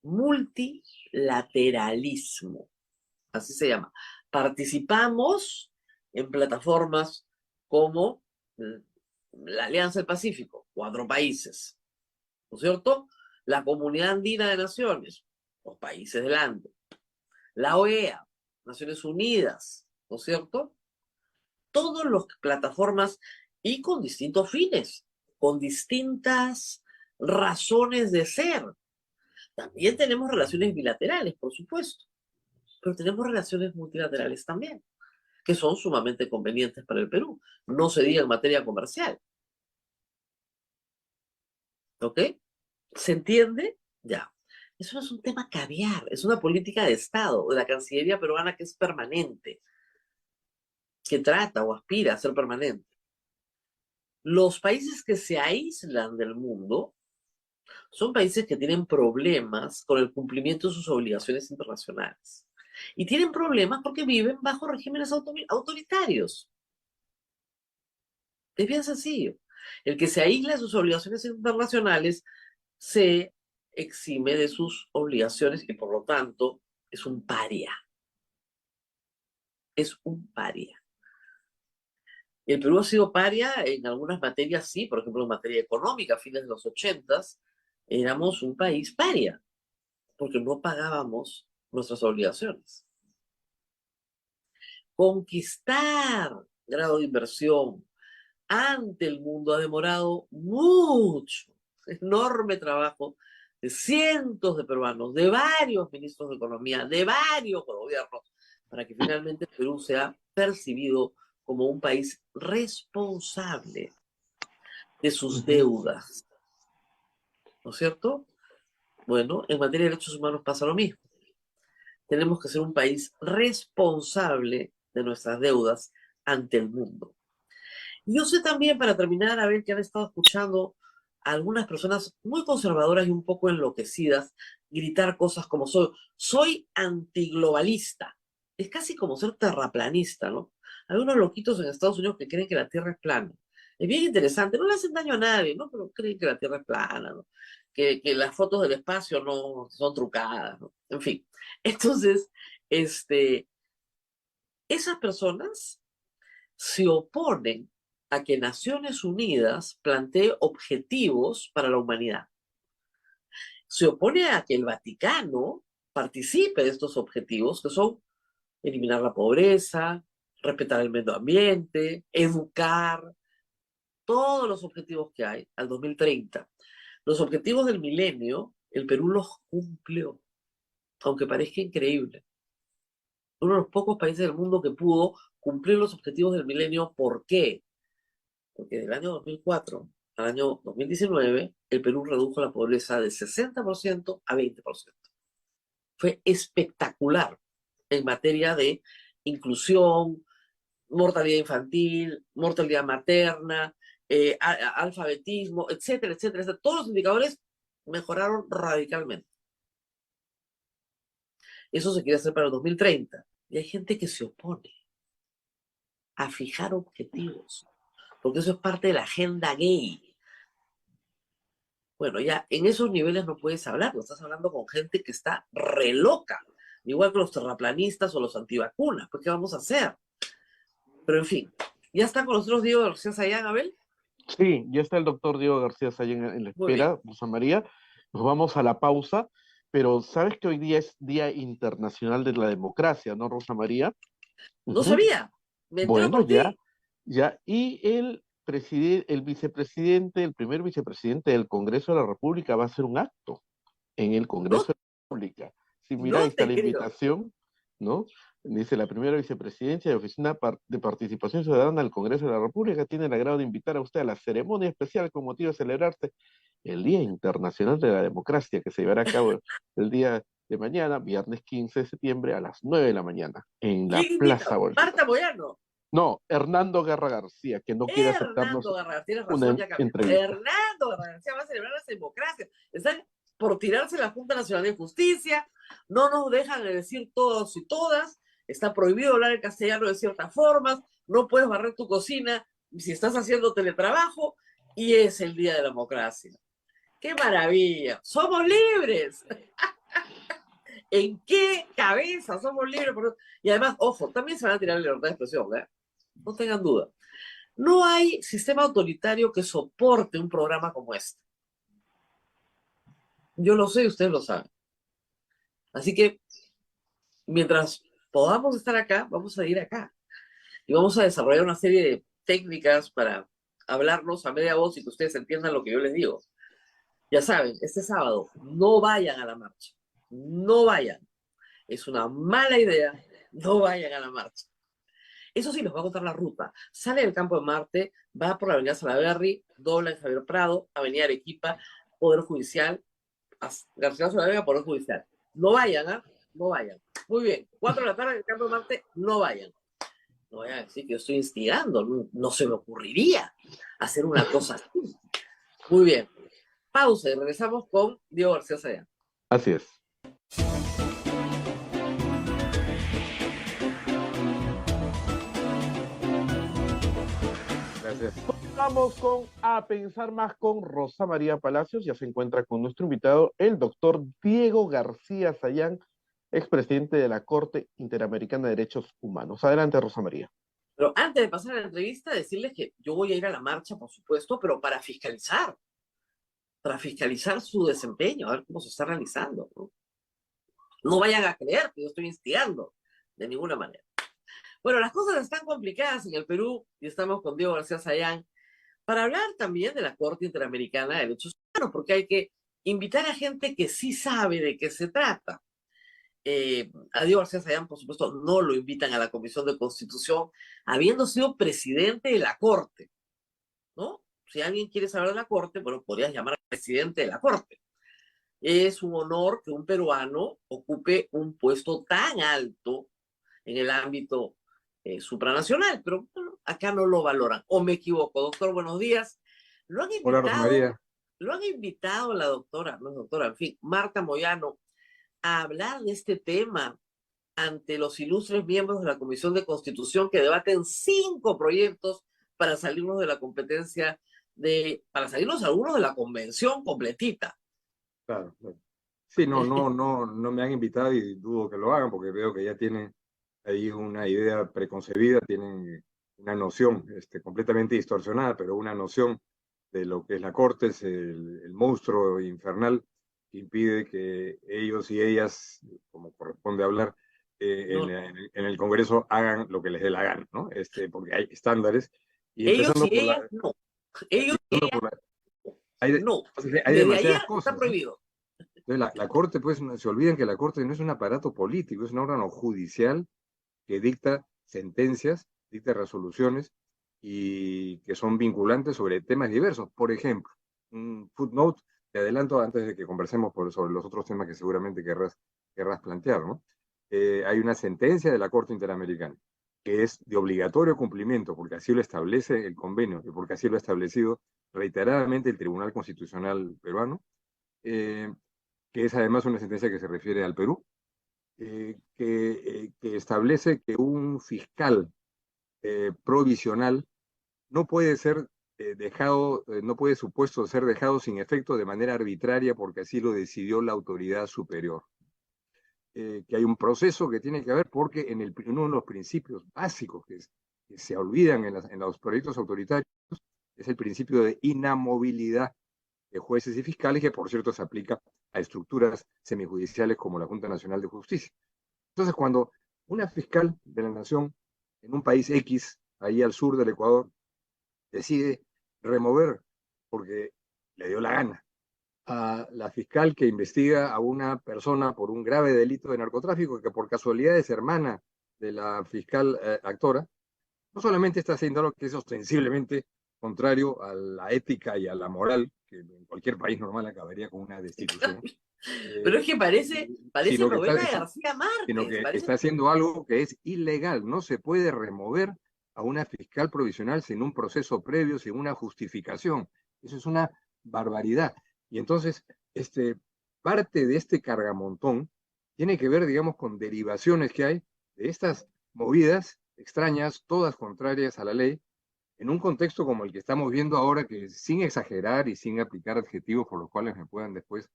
Multilateralismo, así se llama. Participamos en plataformas como la Alianza del Pacífico, 4 países, ¿no es cierto? La Comunidad Andina de Naciones, los países del Ande. La OEA, Naciones Unidas, ¿no es cierto? Todas las plataformas y con distintos fines, con distintas razones de ser. También tenemos relaciones bilaterales, por supuesto, pero tenemos relaciones multilaterales también, que son sumamente convenientes para el Perú. No se diga en materia comercial. ¿Ok? ¿Se entiende? Ya. Eso no es un tema caviar, es una política de Estado, de la Cancillería peruana que es permanente, que trata o aspira a ser permanente. Los países que se aíslan del mundo son países que tienen problemas con el cumplimiento de sus obligaciones internacionales. Y tienen problemas porque viven bajo regímenes autoritarios. Es bien sencillo. El que se aísla de sus obligaciones internacionales se exime de sus obligaciones y por lo tanto es un paria. Es un paria. El Perú ha sido paria en algunas materias, sí, por ejemplo en materia económica, a fines de los 80s, éramos un país paria, porque no pagábamos nuestras obligaciones. Conquistar grado de inversión ante el mundo ha demorado mucho, enorme trabajo de cientos de peruanos, de varios ministros de Economía, de varios gobiernos, para que finalmente Perú sea percibido como un país responsable de sus deudas. ¿No es cierto? Bueno, en materia de derechos humanos pasa lo mismo. Tenemos que ser un país responsable de nuestras deudas ante el mundo. Y yo sé también, para terminar, a ver, que han estado escuchando a algunas personas muy conservadoras y un poco enloquecidas gritar cosas como soy antiglobalista. Es casi como ser terraplanista, ¿no? Hay unos loquitos en Estados Unidos que creen que la Tierra es plana. Es bien interesante, no le hacen daño a nadie, ¿no? Pero creen que la Tierra es plana, ¿no? Que las fotos del espacio no son trucadas, ¿no? En fin. Entonces, esas personas se oponen a que Naciones Unidas plantee objetivos para la humanidad. Se opone a que el Vaticano participe de estos objetivos, que son eliminar la pobreza, respetar el medio ambiente, educar, todos los objetivos que hay al 2030. Los objetivos del milenio, el Perú los cumplió, aunque parezca increíble. Uno de los pocos países del mundo que pudo cumplir los objetivos del milenio. ¿Por qué? Porque del año 2004 al año 2019, el Perú redujo la pobreza de 60% a 20%. Fue espectacular en materia de inclusión, mortalidad infantil, mortalidad materna, alfabetismo, etcétera, etcétera, etcétera. Todos los indicadores mejoraron radicalmente. Eso se quiere hacer para el 2030. Y hay gente que se opone a fijar objetivos, porque eso es parte de la agenda gay. Bueno, ya en esos niveles no puedes hablar, no estás hablando con gente que está re loca, igual que los terraplanistas o los antivacunas, pues ¿qué vamos a hacer? Pero en fin, ¿ya está con nosotros Diego García Sayán, Abel? Sí, ya está el doctor Diego García Sayán en la Muy bien. espera, Rosa María. Nos vamos a la pausa, pero sabes que hoy día es Día Internacional de la Democracia, ¿no, Rosa María? No Ujú. sabía, me entero Bueno, por ya, ti. ya. Y el vicepresidente, el primer vicepresidente del Congreso de la República va a hacer un acto en el No, Congreso de la República. Sí, mira, ahí no está te la creo. invitación, ¿no? Dice la primera vicepresidencia de Oficina de Participación Ciudadana del Congreso de la República tiene el agrado de invitar a usted a la ceremonia especial con motivo de celebrarse el Día Internacional de la Democracia, que se llevará a cabo el día de mañana, viernes 15 de septiembre, a las 9 de la mañana, en la ¿Quién Plaza invita? Bolívar. Marta Moyano. No, Hernando Guerra García, que no quiere aceptarnos Hernando García, tienes razón, una ya cambió. entrevista. Hernando García va a celebrar la democracia. Están por tirarse la Junta Nacional de Justicia, no nos dejan de decir todos y todas, está prohibido hablar en castellano de ciertas formas, no puedes barrer tu cocina si estás haciendo teletrabajo, y es el Día de la Democracia. ¡Qué maravilla! ¡Somos libres! ¿En qué cabeza somos libres? Y además, ojo, también se van a tirar la libertad de expresión, ¿eh? No tengan duda. No hay sistema autoritario que soporte un programa como este. Yo lo sé y ustedes lo saben. Así que, mientras podamos estar acá, vamos a ir acá. Y vamos a desarrollar una serie de técnicas para hablarnos a media voz y que ustedes entiendan lo que yo les digo. Ya saben, este sábado, no vayan a la marcha. No vayan. Es una mala idea. No vayan a la marcha. Eso sí, les voy a contar la ruta. Sale del Campo de Marte, va por la Avenida Salaberry, dobla en Javier Prado, Avenida Arequipa, Poder Judicial, García de la Vega, Poder Judicial. No vayan, ¿ah? No vayan. Muy bien. 4 de la tarde en el Campo de Marte, no vayan. No vayan a decir que yo estoy instigando. No, no se me ocurriría hacer una cosa así. Muy bien. Pausa y regresamos con Diego García Sayán. Así es. Gracias. Vamos con A Pensar Más con Rosa María Palacios. Ya se encuentra con nuestro invitado, el doctor Diego García Sayán, expresidente de la Corte Interamericana de Derechos Humanos. Adelante, Rosa María. Pero antes de pasar a la entrevista, decirles que yo voy a ir a la marcha, por supuesto, pero para fiscalizar su desempeño, a ver cómo se está realizando, ¿no? No vayan a creer que yo estoy instigando, de ninguna manera. Bueno, las cosas están complicadas en el Perú y estamos con Diego García Sayán para hablar también de la Corte Interamericana de Derechos Humanos, porque hay que invitar a gente que sí sabe de qué se trata. A Diego García Sayán, por supuesto, no lo invitan a la Comisión de Constitución, habiendo sido presidente de la Corte, ¿no? Si alguien quiere saber de la Corte, bueno, podrías llamar al presidente de la Corte. Es un honor que un peruano ocupe un puesto tan alto en el ámbito supranacional, pero bueno, acá no lo valoran. ¿O me equivoco? Doctor, buenos días. Lo han Hola, Rosa invitado, María. lo han invitado la doctora, no es doctora, en fin, Marta Moyano, a hablar de este tema ante los ilustres miembros de la Comisión de Constitución que debaten 5 proyectos para salirnos de la competencia para salirnos algunos de la convención completita. Claro, claro. Sí, no me han invitado y dudo que lo hagan porque veo que ya tienen ahí una idea preconcebida, tienen una noción completamente distorsionada, pero una noción de lo que es la Corte, es el monstruo infernal que impide que ellos y ellas, como corresponde hablar, No, en el Congreso hagan lo que les dé la gana, ¿no? Porque hay estándares y ellos empezando y por ellas no. Ellos y empezando ellas por hay, no. hay Desde ayer demasiadas está cosas, ¿no? prohibido. Entonces, la Corte, pues, se olvidan que la Corte no es un aparato político, es un órgano judicial que dicta sentencias, dicta resoluciones y que son vinculantes sobre temas diversos. Por ejemplo, un footnote, te adelanto antes de que conversemos sobre los otros temas que seguramente querrás plantear, ¿no? Hay una sentencia de la Corte Interamericana que es de obligatorio cumplimiento, porque así lo establece el convenio y porque así lo ha establecido reiteradamente el Tribunal Constitucional peruano, eh, que es además una sentencia que se refiere al Perú, que establece que un fiscal provisional no puede ser dejado, no puede supuesto ser dejado sin efecto de manera arbitraria porque así lo decidió la autoridad superior. Que hay un proceso que tiene que ver porque uno de los principios básicos que se olvidan en los proyectos autoritarios es el principio de inamovilidad de jueces y fiscales, que por cierto se aplica a estructuras semijudiciales como la Junta Nacional de Justicia. Entonces, cuando una fiscal de la nación en un país X, ahí al sur del Ecuador, decide remover, porque le dio la gana, a la fiscal que investiga a una persona por un grave delito de narcotráfico, que por casualidad es hermana de la fiscal actora, no solamente está haciendo algo que es ostensiblemente contrario a la ética y a la moral, que en cualquier país normal acabaría con una destitución, Pero es que parece sino que novela de García Márquez. está haciendo algo que es ilegal. No se puede remover a una fiscal provisional sin un proceso previo, sin una justificación. Eso es una barbaridad. Y entonces, parte de este cargamontón tiene que ver, digamos, con derivaciones que hay de estas movidas extrañas, todas contrarias a la ley, en un contexto como el que estamos viendo ahora, que sin exagerar y sin aplicar adjetivos por los cuales me puedan después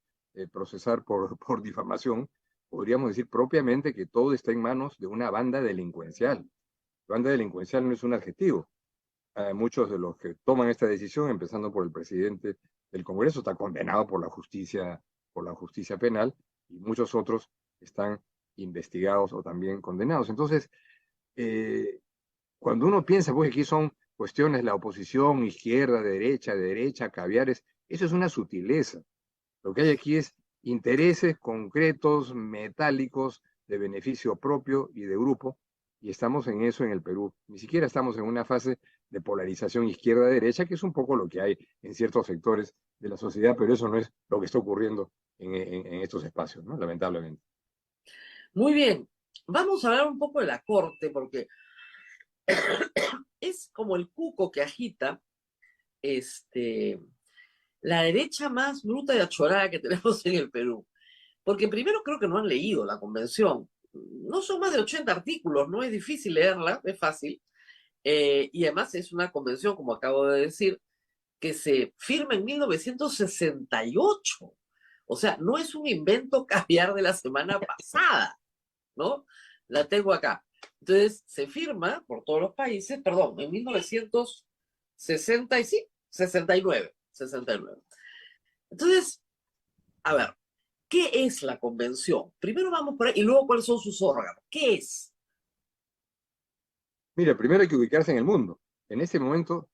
procesar por difamación, podríamos decir propiamente que todo está en manos de una banda delincuencial. Banda delincuencial no es un adjetivo. Muchos de los que toman esta decisión, empezando por el presidente del Congreso, está condenado por la justicia penal y muchos otros están investigados o también condenados. Entonces, cuando uno piensa, pues aquí son cuestiones, la oposición, izquierda, derecha, caviares, eso es una sutileza. Lo que hay aquí es intereses concretos, metálicos, de beneficio propio y de grupo, y estamos en eso en el Perú. Ni siquiera estamos en una fase de polarización izquierda-derecha, que es un poco lo que hay en ciertos sectores de la sociedad, pero eso no es lo que está ocurriendo en estos espacios, ¿no? Lamentablemente. Muy bien, vamos a hablar un poco de la Corte, porque es como el cuco que agita la derecha más bruta y achorada que tenemos en el Perú. Porque primero creo que no han leído la convención. No son más de 80 artículos, no es difícil leerla, es fácil. Y además es una convención, como acabo de decir, que se firma en 1968. O sea, no es un invento caviar de la semana pasada, ¿no? La tengo acá. Entonces, se firma por todos los países, perdón, en 1960 69. Entonces, a ver, ¿Qué es la convención? Primero vamos por ahí y luego cuáles son sus órganos. ¿Qué es? Mira, primero hay que ubicarse en el mundo. En este momento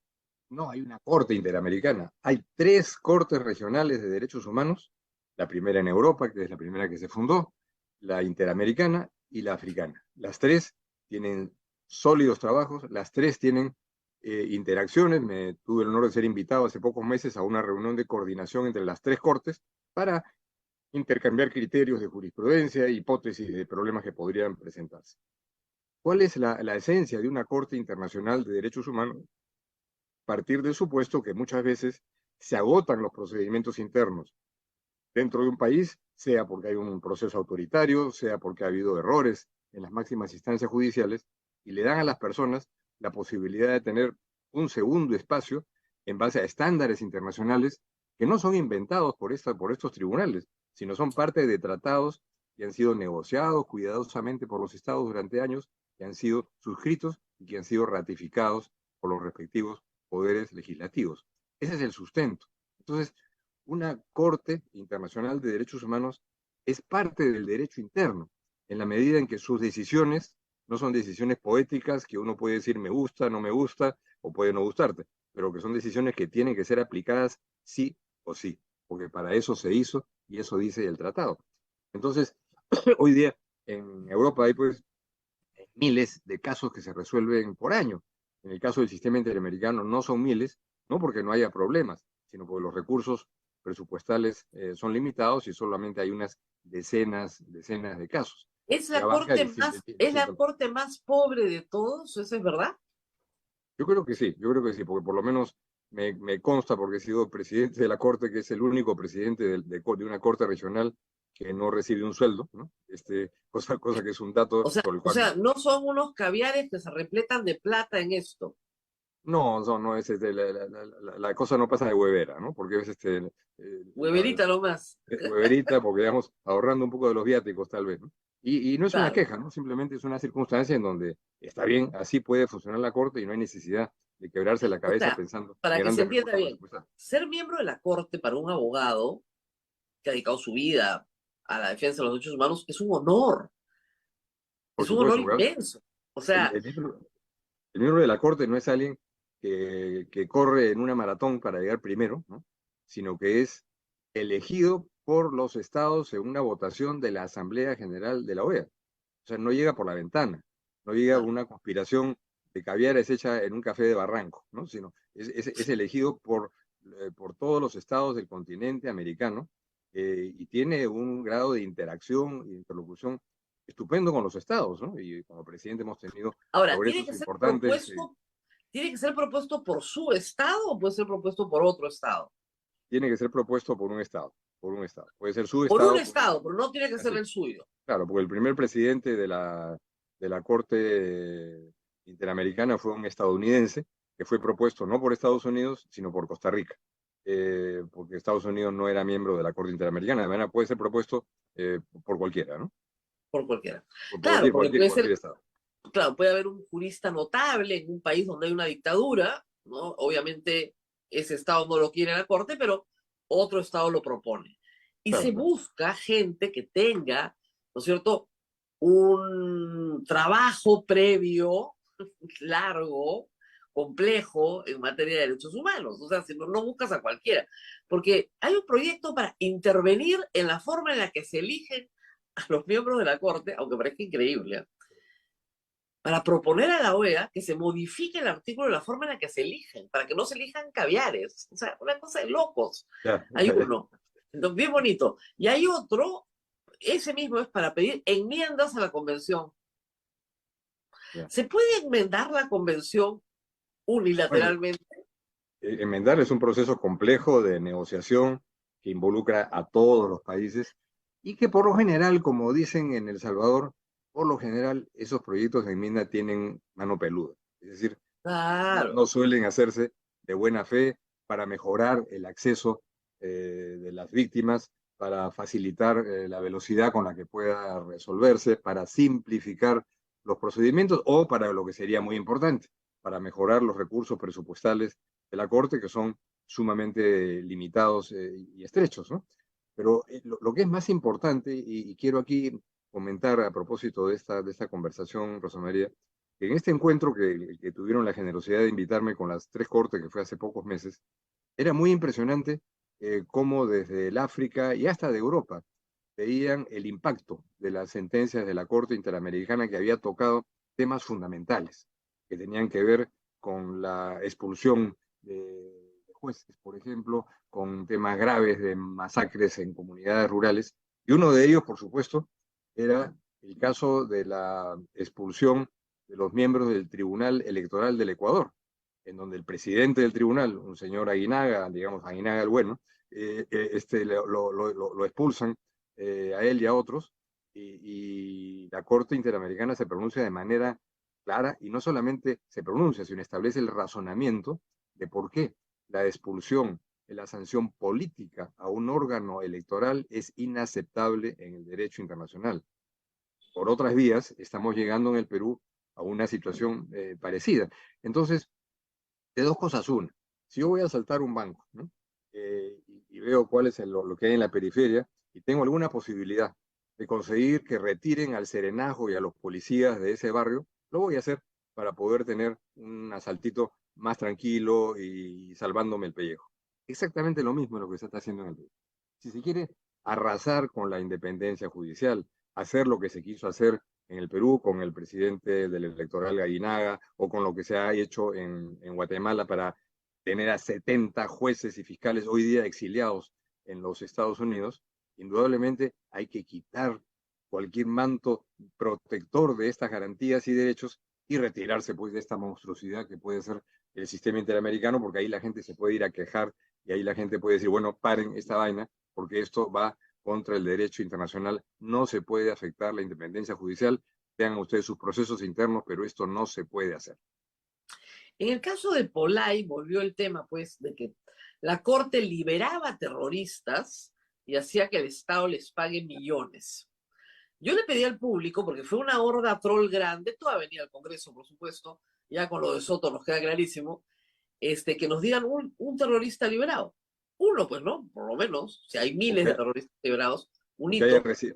no hay una corte interamericana. Hay 3 cortes regionales de derechos humanos. La primera en Europa, que es la primera que se fundó, la interamericana y la africana. Las 3 tienen sólidos trabajos, las 3 tienen interacciones. Me tuve el honor de ser invitado hace pocos meses a una reunión de coordinación entre las 3 cortes para intercambiar criterios de jurisprudencia, hipótesis de problemas que podrían presentarse. ¿Cuál es la esencia de una Corte Internacional de Derechos Humanos? Partir del supuesto que muchas veces se agotan los procedimientos internos dentro de un país, sea porque hay un proceso autoritario, sea porque ha habido errores en las máximas instancias judiciales, y le dan a las personas la posibilidad de tener un segundo espacio en base a estándares internacionales que no son inventados por estos tribunales, sino son parte de tratados que han sido negociados cuidadosamente por los estados durante años, que han sido suscritos y que han sido ratificados por los respectivos poderes legislativos. Ese es el sustento. Entonces, una Corte Internacional de Derechos Humanos es parte del derecho interno, en la medida en que sus decisiones no son decisiones poéticas que uno puede decir me gusta, no me gusta, o puede no gustarte, pero que son decisiones que tienen que ser aplicadas sí o sí, porque para eso se hizo y eso dice el tratado. Entonces, hoy día en Europa hay pues miles de casos que se resuelven por año. En el caso del sistema interamericano no son miles, no porque no haya problemas, sino porque los recursos presupuestales son limitados y solamente hay unas decenas de casos. ¿Es Y la abarca corte más, es la corte más pobre de todos? ¿Eso es verdad? Yo creo que sí, porque por lo menos me consta, porque he sido presidente de la Corte, que es el único presidente de una Corte regional que no recibe un sueldo, ¿no? Cosa que es un dato por el O cual... sea, no son unos caviares que se repletan de plata en esto. No, la cosa no pasa de huevera, ¿no? Porque es Hueverita nomás. hueverita, porque digamos, ahorrando un poco de los viáticos tal vez, ¿no? Y no es una Claro. queja, ¿no? Simplemente es una circunstancia en donde está bien, así puede funcionar la Corte y no hay necesidad de quebrarse la O cabeza sea, pensando para en que se grandes entienda recursos bien, presupuestales. ser miembro de la corte para un abogado que ha dedicado su vida a la defensa de los derechos humanos Por es un honor supuesto, ¿verdad? inmenso. O El, sea, el miembro, el miembro de la Corte no es alguien que corre en una maratón para llegar primero, ¿no? Sino que es elegido por los estados en una votación de la Asamblea General de la OEA. O sea, no llega por la ventana, no llega claro. una conspiración de caviares hecha en un café de Barranco, ¿no? Sino es elegido por todos los estados del continente americano, y tiene un grado de interacción e interlocución estupendo con los estados, ¿no? Y como presidente hemos tenido Ahora, progresos importantes. tiene que ser propuesto por su estado o puede ser propuesto por otro estado. Tiene que ser propuesto por un estado, por un estado. Puede ser su Por un estado, puede ser... estado, pero no tiene que ser Así. el suyo. Claro, porque el primer presidente de la Corte Interamericana fue un estadounidense que fue propuesto no por Estados Unidos, sino por Costa Rica, porque Estados Unidos no era miembro de la Corte Interamericana. De manera puede ser propuesto por cualquiera, ¿no? Por cualquiera. Por Claro, cualquier, porque cualquier, puede cualquier ser, estado. claro, puede haber un jurista notable en un país donde hay una dictadura, ¿no? Obviamente ese estado no lo quiere la corte, pero otro estado lo propone. Y se Claro, ¿no? busca gente que tenga, ¿no es cierto?, un trabajo previo, largo, complejo en materia de derechos humanos. O sea, si no, no buscas a cualquiera. Porque hay un proyecto para intervenir en la forma en la que se eligen a los miembros de la Corte, aunque parezca increíble, ¿eh? Para proponer a la OEA que se modifique el artículo de la forma en la que se eligen, para que no se elijan caviares. O sea, una cosa de locos. Ya, Hay ya, ya. uno, entonces, bien bonito. Y hay otro, ese mismo es para pedir enmiendas a la convención. Ya. ¿Se puede enmendar la convención Bueno, unilateralmente? enmendar es un proceso complejo de negociación que involucra a todos los países y que por lo general, como dicen en El Salvador, por lo general esos proyectos de enmienda tienen mano peluda. Es decir, no Claro. suelen hacerse de buena fe para mejorar el acceso de las víctimas, para facilitar la velocidad con la que pueda resolverse, para simplificar los procedimientos o para lo que sería muy importante, para mejorar los recursos presupuestales de la Corte, que son sumamente limitados y estrechos, ¿no? Pero lo que es más importante, y quiero aquí comentar a propósito de esta conversación, Rosa María, que en este encuentro que tuvieron la generosidad de invitarme con las 3 cortes, que fue hace pocos meses, era muy impresionante cómo desde el África y hasta de Europa veían el impacto de las sentencias de la Corte Interamericana, que había tocado temas fundamentales que tenían que ver con la expulsión de jueces, por ejemplo, con temas graves de masacres en comunidades rurales. Y uno de ellos, por supuesto, era el caso de la expulsión de los miembros del Tribunal Electoral del Ecuador, en donde el presidente del tribunal, un señor Aguinaga, digamos Aguinaga el Bueno, lo expulsan a él y a otros, y la Corte Interamericana se pronuncia de manera clara, y no solamente se pronuncia, sino establece el razonamiento de por qué la expulsión, la sanción política a un órgano electoral es inaceptable en el derecho internacional. Por otras vías, estamos llegando en el Perú a una situación parecida. Entonces, de dos cosas una. Si yo voy a asaltar un banco, ¿no? Y veo cuál es lo que hay en la periferia y tengo alguna posibilidad de conseguir que retiren al serenajo y a los policías de ese barrio, lo voy a hacer para poder tener un asaltito más tranquilo y salvándome el pellejo. Exactamente lo mismo es lo que se está haciendo en el Perú. Si se quiere arrasar con la independencia judicial, hacer lo que se quiso hacer en el Perú con el presidente del electoral Gallinaga, o con lo que se ha hecho en Guatemala para tener a 70 jueces y fiscales hoy día exiliados en los Estados Unidos, indudablemente hay que quitar cualquier manto protector de estas garantías y derechos y retirarse pues de esta monstruosidad que puede ser el sistema interamericano, porque ahí la gente se puede ir a quejar y ahí la gente puede decir, bueno, paren esta vaina, porque esto va contra el derecho internacional, no se puede afectar la independencia judicial, tengan ustedes sus procesos internos, pero esto no se puede hacer. En el caso de Polay, volvió el tema, pues, de que la Corte liberaba terroristas y hacía que el Estado les pague millones. Yo le pedí al público, porque fue una horda troll grande, toda venía al Congreso, por supuesto, ya con lo de Soto nos queda clarísimo, que nos digan un terrorista liberado. Uno, pues, ¿no? Por lo menos, si hay miles de terroristas liberados, un hito.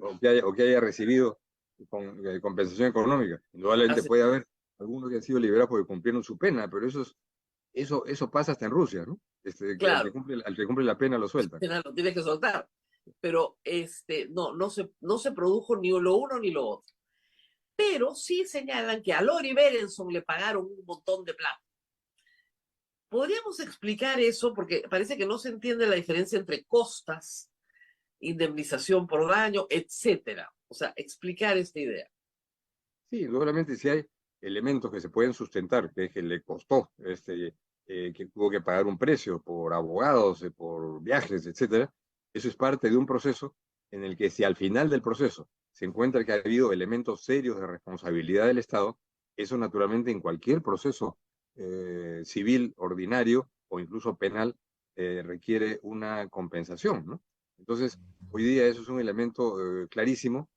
O que haya recibido compensación económica. Indudablemente puede haber algunos que han sido liberados porque cumplieron su pena, pero eso pasa hasta en Rusia, ¿no? Claro, al que cumple la pena lo sueltan. lo tienes que soltar. Pero no se produjo ni lo uno ni lo otro. Pero sí señalan que a Lori Berenson le pagaron un montón de plata. ¿Podríamos explicar eso? Porque parece que no se entiende la diferencia entre costas, indemnización por daño, etcétera. O sea, explicar esta idea. Sí, indudablemente si hay elementos que se pueden sustentar, que es que le costó, que tuvo que pagar un precio por abogados, por viajes, etcétera, eso es parte de un proceso en el que si al final del proceso se encuentra que ha habido elementos serios de responsabilidad del Estado, eso naturalmente en cualquier proceso civil ordinario o incluso penal requiere una compensación, ¿no? Entonces, hoy día eso es un elemento clarísimo,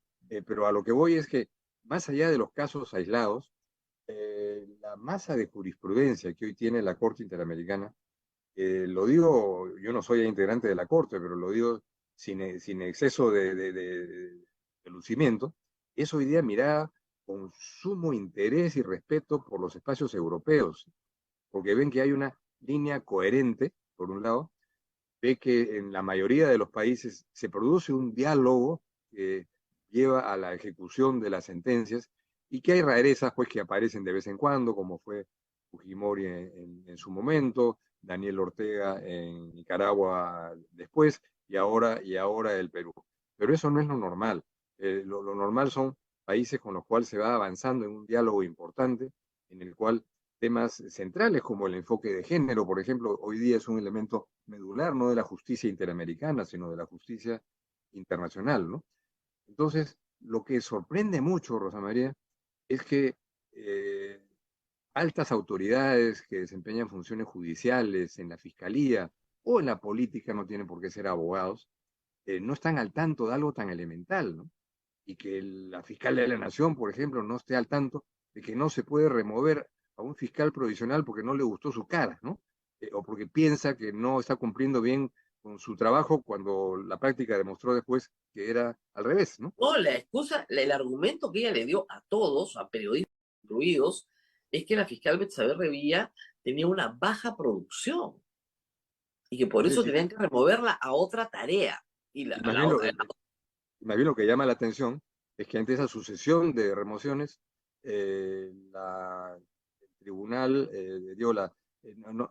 pero a lo que voy es que más allá de los casos aislados, la masa de jurisprudencia que hoy tiene la Corte Interamericana, lo digo, yo no soy integrante de la Corte, pero lo digo sin exceso de lucimiento, es hoy día mirada con sumo interés y respeto por los espacios europeos, porque ven que hay una línea coherente, por un lado, ve que en la mayoría de los países se produce un diálogo que lleva a la ejecución de las sentencias y que hay rarezas pues que aparecen de vez en cuando, como fue Fujimori en su momento, Daniel Ortega en Nicaragua después y ahora el Perú. Pero eso no es lo normal. Lo normal son países con los cuales se va avanzando en un diálogo importante, en el cual temas centrales como el enfoque de género, por ejemplo, hoy día es un elemento medular, no de la justicia interamericana, sino de la justicia internacional, ¿no? Entonces, lo que sorprende mucho, Rosa María, es que altas autoridades que desempeñan funciones judiciales en la fiscalía o en la política, no tienen por qué ser abogados, no están al tanto de algo tan elemental, ¿no? Y que la fiscal de la Nación, por ejemplo, no esté al tanto de que no se puede remover a un fiscal provisional porque no le gustó su cara, ¿no? O porque piensa que no está cumpliendo bien con su trabajo cuando la práctica demostró después que era al revés, ¿no? No, la excusa, el argumento que ella le dio a todos, a periodistas incluidos, es que la fiscal Betsabe Revilla tenía una baja producción y que por eso Entonces, tenían que removerla a otra tarea. y más bien lo que llama la atención es que ante esa sucesión de remociones, el tribunal,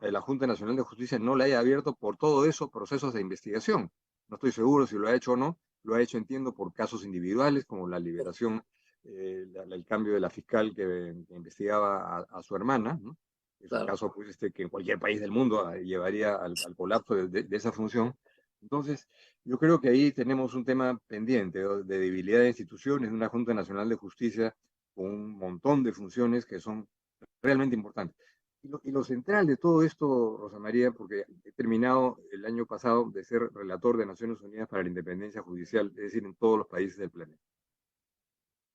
la Junta Nacional de Justicia no le haya abierto por todo eso procesos de investigación. No estoy seguro si lo ha hecho o no, lo ha hecho, entiendo, por casos individuales, como la liberación, el cambio de la fiscal que investigaba a su hermana, ¿no? Es un Claro. caso pues, que en cualquier país del mundo llevaría al colapso de esa función. Entonces, yo creo que ahí tenemos un tema pendiente, ¿no?, de debilidad de instituciones, de una Junta Nacional de Justicia con un montón de funciones que son realmente importantes. Y lo central de todo esto, Rosa María, porque he terminado el año pasado de ser relator de Naciones Unidas para la Independencia Judicial, es decir, en todos los países del planeta.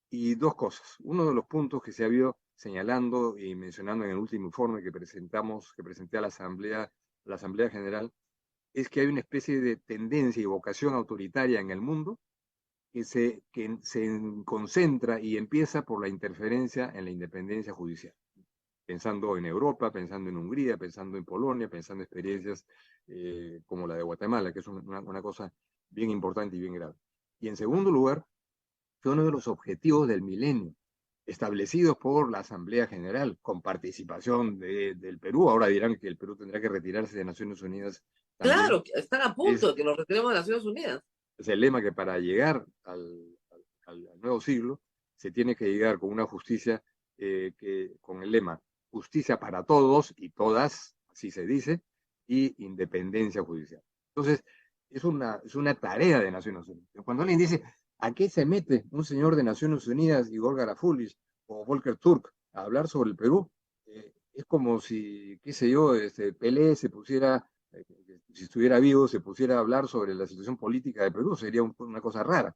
Y dos cosas. Uno de los puntos que se ha ido señalando y mencionando en el último informe que presenté a la Asamblea General, es que hay una especie de tendencia y vocación autoritaria en el mundo que se concentra y empieza por la interferencia en la independencia judicial. Pensando en Europa, pensando en Hungría, pensando en Polonia, pensando en experiencias como la de Guatemala, que es una cosa bien importante y bien grave. Y en segundo lugar, fue uno de los objetivos del milenio, establecidos por la Asamblea General, con participación del Perú. Ahora dirán que el Perú tendrá que retirarse de Naciones Unidas también. Claro, están a punto Es, de que nos retiremos de Naciones Unidas. es el lema que para llegar al nuevo siglo se tiene que llegar con una justicia con el lema justicia para todos y todas, así se dice, y independencia judicial. Entonces, es una tarea de Naciones Unidas. Cuando alguien dice, ¿a qué se mete un señor de Naciones Unidas, Igor Garafulis o Volker Turk, a hablar sobre el Perú? Es como si, qué sé yo, Pelé se pusiera, si estuviera vivo, se pusiera a hablar sobre la situación política de Perú, sería una cosa rara.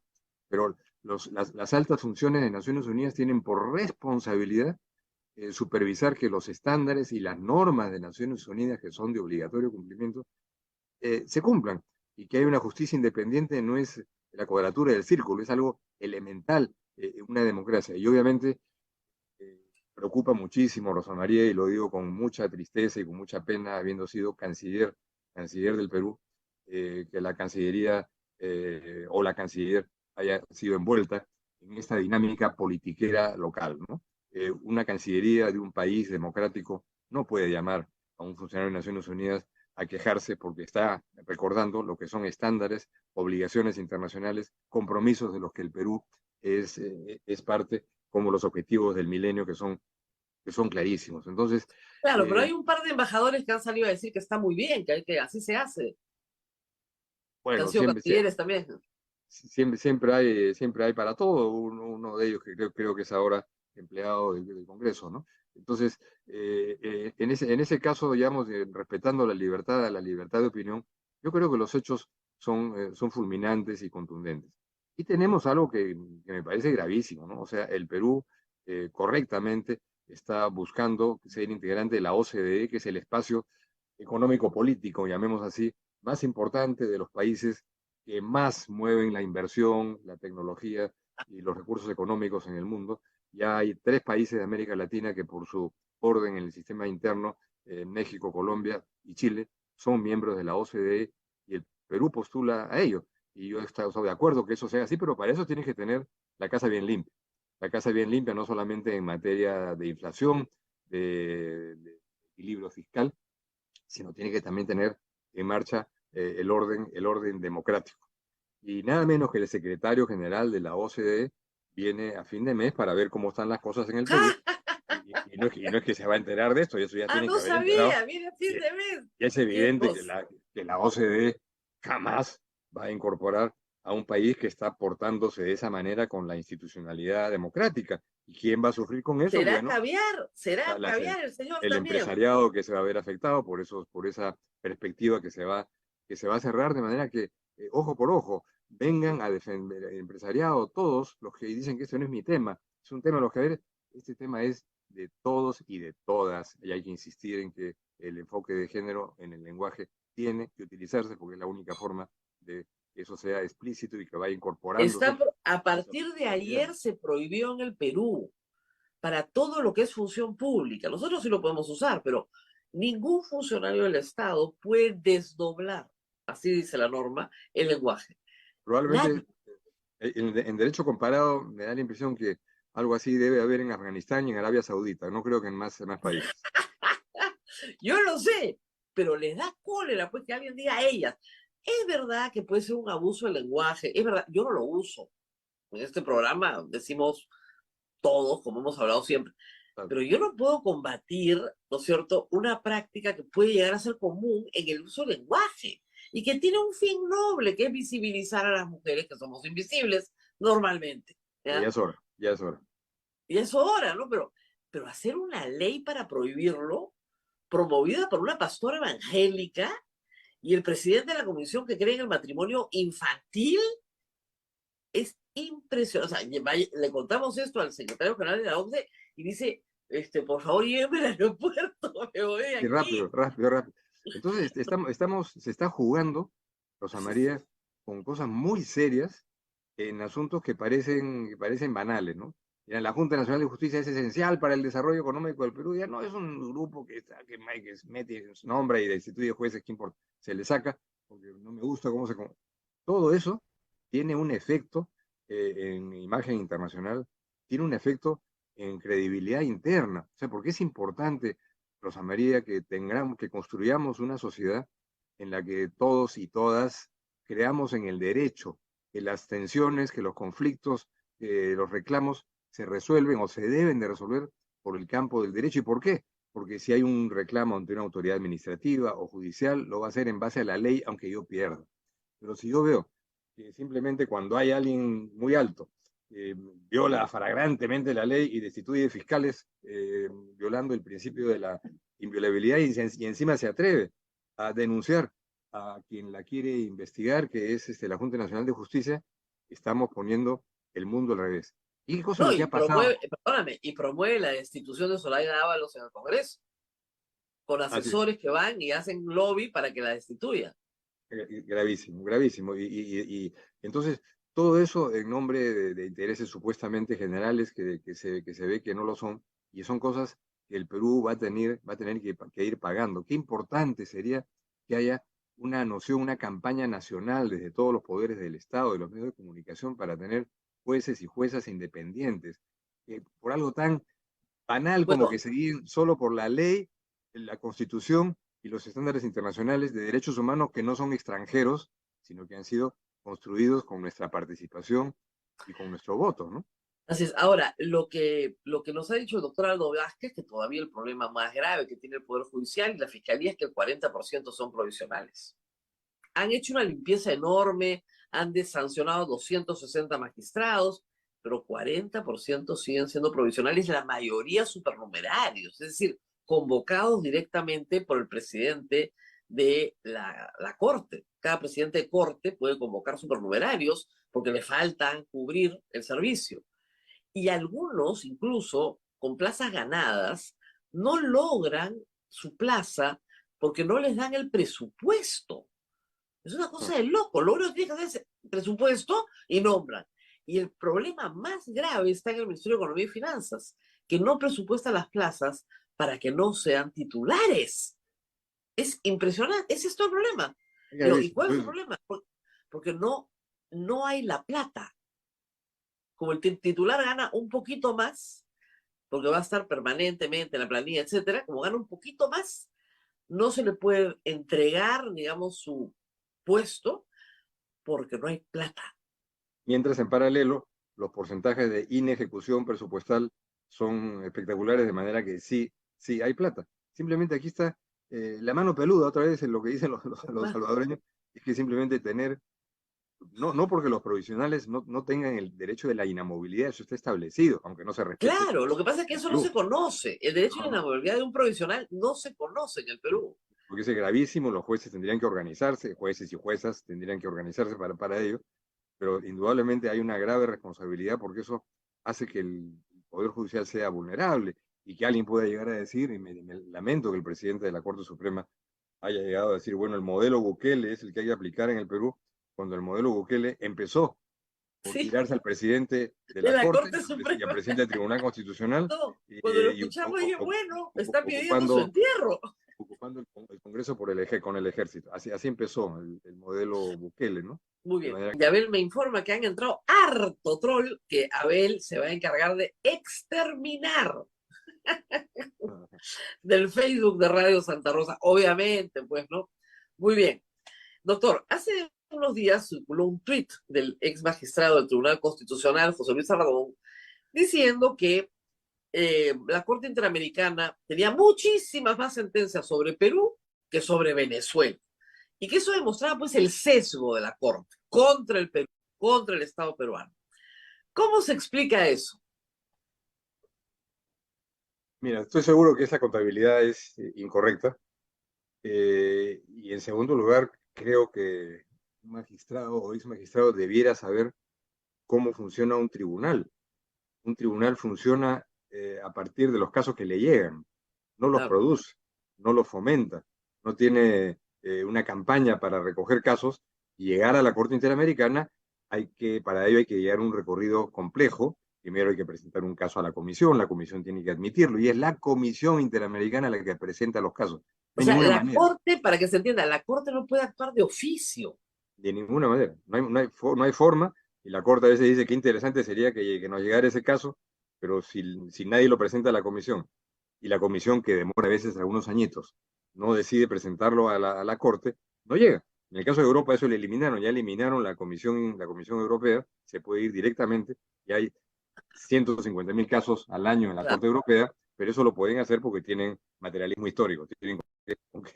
Pero las altas funciones de Naciones Unidas tienen por responsabilidad supervisar que los estándares y las normas de Naciones Unidas, que son de obligatorio cumplimiento, se cumplan, y que hay una justicia independiente no es la cuadratura del círculo, es algo elemental en una democracia. Y obviamente preocupa muchísimo, Rosa María, y lo digo con mucha tristeza y con mucha pena, habiendo sido canciller del Perú, que la Cancillería o la canciller haya sido envuelta en esta dinámica politiquera local, ¿no? Una cancillería de un país democrático no puede llamar a un funcionario de Naciones Unidas a quejarse porque está recordando lo que son estándares, obligaciones internacionales, compromisos de los que el Perú es parte, como los objetivos del milenio que son clarísimos. Entonces, Claro, pero hay un par de embajadores que han salido a decir que está muy bien, que así se hace, que han bueno, sido cancilleres también. siempre hay para todo. Uno de ellos que creo que es ahora empleado del Congreso, ¿no? Entonces, en ese caso, digamos, respetando la libertad de opinión, yo creo que los hechos son fulminantes y contundentes. Y tenemos algo que me parece gravísimo, ¿no? O sea, el Perú correctamente está buscando ser integrante de la OCDE, que es el espacio económico político, llamemos así, más importante de los países que más mueven la inversión, la tecnología y los recursos económicos en el mundo. Ya hay 3 países de América Latina que por su orden en el sistema interno, México, Colombia y Chile, son miembros de la OCDE, y el Perú postula a ello. Y yo estoy de acuerdo que eso sea así, pero para eso tienes que tener la casa bien limpia. La casa bien limpia no solamente en materia de inflación, de equilibrio fiscal, sino tiene que también tener en marcha el orden democrático. Y nada menos que el secretario general de la OCDE viene a fin de mes para ver cómo están las cosas en el Perú. Y no es que se va a enterar de esto, y eso ya Ah, tienen que no haber enterado. sabía, mira, fin de mes. Y es Qué evidente que cosa. la OCDE jamás va a incorporar a un país que está portándose de esa manera con la institucionalidad democrática. ¿Y quién va a sufrir con eso? Bueno, Será caviar el señor el también. empresariado que se va a ver afectado por esa perspectiva que se va a cerrar, de manera que, ojo por ojo, vengan a defender el empresariado todos los que dicen que este no es mi tema, es un tema de los que, a ver, este tema es de todos y de todas, y hay que insistir en que el enfoque de género en el lenguaje tiene que utilizarse porque es la única forma de que eso sea explícito y que vaya incorporándose. A partir de ayer se prohibió en el Perú para todo lo que es función pública. Nosotros sí lo podemos usar, pero ningún funcionario del Estado puede desdoblar, así dice la norma, el lenguaje. Probablemente en derecho comparado me da la impresión que algo así debe haber en Afganistán y en Arabia Saudita. No creo que en más países. Yo lo sé, pero les da cólera pues que alguien diga a ellas. Es verdad que puede ser un abuso del lenguaje, es verdad, yo no lo uso. En este programa decimos todos, como hemos hablado siempre, pero yo no puedo combatir, ¿no es cierto?, una práctica que puede llegar a ser común en el uso del lenguaje y que tiene un fin noble, que es visibilizar a las mujeres que somos invisibles normalmente. ¿Ya? Ya es hora, ya es hora. Y es hora, ¿no? Pero hacer una ley para prohibirlo, promovida por una pastora evangélica y el presidente de la comisión que cree en el matrimonio infantil, es impresionante. O sea, le contamos esto al secretario general de la OCDE y dice, por favor, lléveme al aeropuerto, me voy de aquí. Rápido. Entonces, se está jugando, Rosa María, con cosas muy serias en asuntos que parecen banales, ¿no? Ya la Junta Nacional de Justicia es esencial para el desarrollo económico del Perú. Ya no es un grupo que mete su nombre y destituye jueces, ¿qué importa? Se le saca, porque no me gusta cómo se... Todo eso tiene un efecto en imagen internacional, tiene un efecto en credibilidad interna. O sea, porque es importante, Rosa María, que construyamos una sociedad en la que todos y todas creamos en el derecho, que las tensiones, que los conflictos, los reclamos se resuelven o se deben de resolver por el campo del derecho. ¿Y por qué? Porque si hay un reclamo ante una autoridad administrativa o judicial, lo va a hacer en base a la ley, aunque yo pierda. Pero si yo veo que simplemente cuando hay alguien muy alto viola flagrantemente la ley y destituye fiscales violando el principio de la inviolabilidad y encima se atreve a denunciar a quien la quiere investigar, que es la Junta Nacional de Justicia, estamos poniendo el mundo al revés. ¿Y qué cosa es No, lo que ha pasado? y promueve la destitución de Zoraida Ábalos en el Congreso, con asesores que van y hacen lobby para que la destituya. Gravísimo, gravísimo. Y entonces, todo eso en nombre de intereses supuestamente generales que se ve que no lo son, y son cosas que el Perú va a tener que ir pagando. Qué importante sería que haya una noción, una campaña nacional desde todos los poderes del Estado, de los medios de comunicación, para tener jueces y juezas independientes. Por algo tan banal como que se guíen solo por la ley, la Constitución y los estándares internacionales de derechos humanos que no son extranjeros, sino que han sido construidos con nuestra participación y con nuestro voto, ¿no? Así es. Ahora, lo que nos ha dicho el doctor Aldo Vázquez, que todavía el problema más grave que tiene el Poder Judicial y la Fiscalía es que el 40% son provisionales. Han hecho una limpieza enorme, han desancionado 260 magistrados, pero 40% siguen siendo provisionales, la mayoría supernumerarios, es decir, convocados directamente por el presidente de la Corte. Cada presidente de Corte puede convocar supernumerarios porque le faltan cubrir el servicio. Y algunos, incluso con plazas ganadas, no logran su plaza porque no les dan el presupuesto. Es una cosa de loco. Lo único que tienen que hacer es presupuesto y nombran. Y el problema más grave está en el Ministerio de Economía y Finanzas, que no presupuesta las plazas para que no sean titulares. Es impresionante. Ese es todo el problema. Pero, ¿y cuál es el problema? Porque no hay la plata. Como el titular gana un poquito más, porque va a estar permanentemente en la planilla, etcétera, como gana un poquito más, no se le puede entregar, digamos, su puesto porque no hay plata. Mientras en paralelo, los porcentajes de inejecución presupuestal son espectaculares, de manera que sí hay plata. Simplemente aquí está la mano peluda, otra vez en lo que dicen los salvadoreños, es que simplemente tener, no porque los provisionales no tengan el derecho de la inamovilidad, eso está establecido, aunque no se respete. Claro, lo que pasa es que eso no se conoce. El derecho a la inamovilidad de un provisional no se conoce en el Perú. Porque es gravísimo, los jueces tendrían que organizarse, jueces y juezas tendrían que organizarse para ello, pero indudablemente hay una grave responsabilidad porque eso hace que el Poder Judicial sea vulnerable. y que alguien pueda llegar a decir, y me lamento que el presidente de la Corte Suprema haya llegado a decir, bueno, el modelo Bukele es el que hay que aplicar en el Perú, cuando el modelo Bukele empezó por Sí, tirarse al presidente de de la la Corte Corte y al Suprema. presidente del Tribunal Constitucional, No, y, cuando lo y escuchamos dije, bueno, está pidiendo su ocupando, entierro. ocupando el Congreso con el ejército. Así empezó el modelo Bukele, ¿no? Muy De bien. manera Y Abel me informa que han entrado harto troll que Abel se va a encargar de exterminar del Facebook de Radio Santa Rosa. Obviamente, pues, ¿no? Muy bien. Doctor, hace unos días circuló un tuit del ex magistrado del Tribunal Constitucional, José Luis Aragón, diciendo que la Corte Interamericana tenía muchísimas más sentencias sobre Perú que sobre Venezuela. Y que eso demostraba pues el sesgo de la Corte contra el Perú, contra el Estado peruano. ¿Cómo se explica eso? Mira, estoy seguro que esa contabilidad es incorrecta. Y en segundo lugar, creo que un magistrado o ex magistrado debiera saber cómo funciona un tribunal. Un tribunal funciona a partir de los casos que le llegan, no los Claro. produce, no los fomenta, no tiene una campaña para recoger casos y llegar a la Corte Interamericana. Para ello hay que llegar a un recorrido complejo. Primero hay que presentar un caso a la comisión tiene que admitirlo, y es la Comisión Interamericana la que presenta los casos. O De sea, ninguna la manera, Corte, para que se entienda, la Corte no puede actuar de oficio. de ninguna manera. No hay forma, y la Corte a veces dice que interesante sería que nos llegara ese caso, pero si nadie lo presenta a la comisión, y la comisión, que demora a veces algunos añitos, no decide presentarlo a la Corte, no llega. En el caso de Europa eso le eliminaron, ya eliminaron la Comisión Europea, se puede ir directamente, y hay 150.000 casos al año en la Claro. Corte Europea, pero eso lo pueden hacer porque tienen materialismo histórico, tienen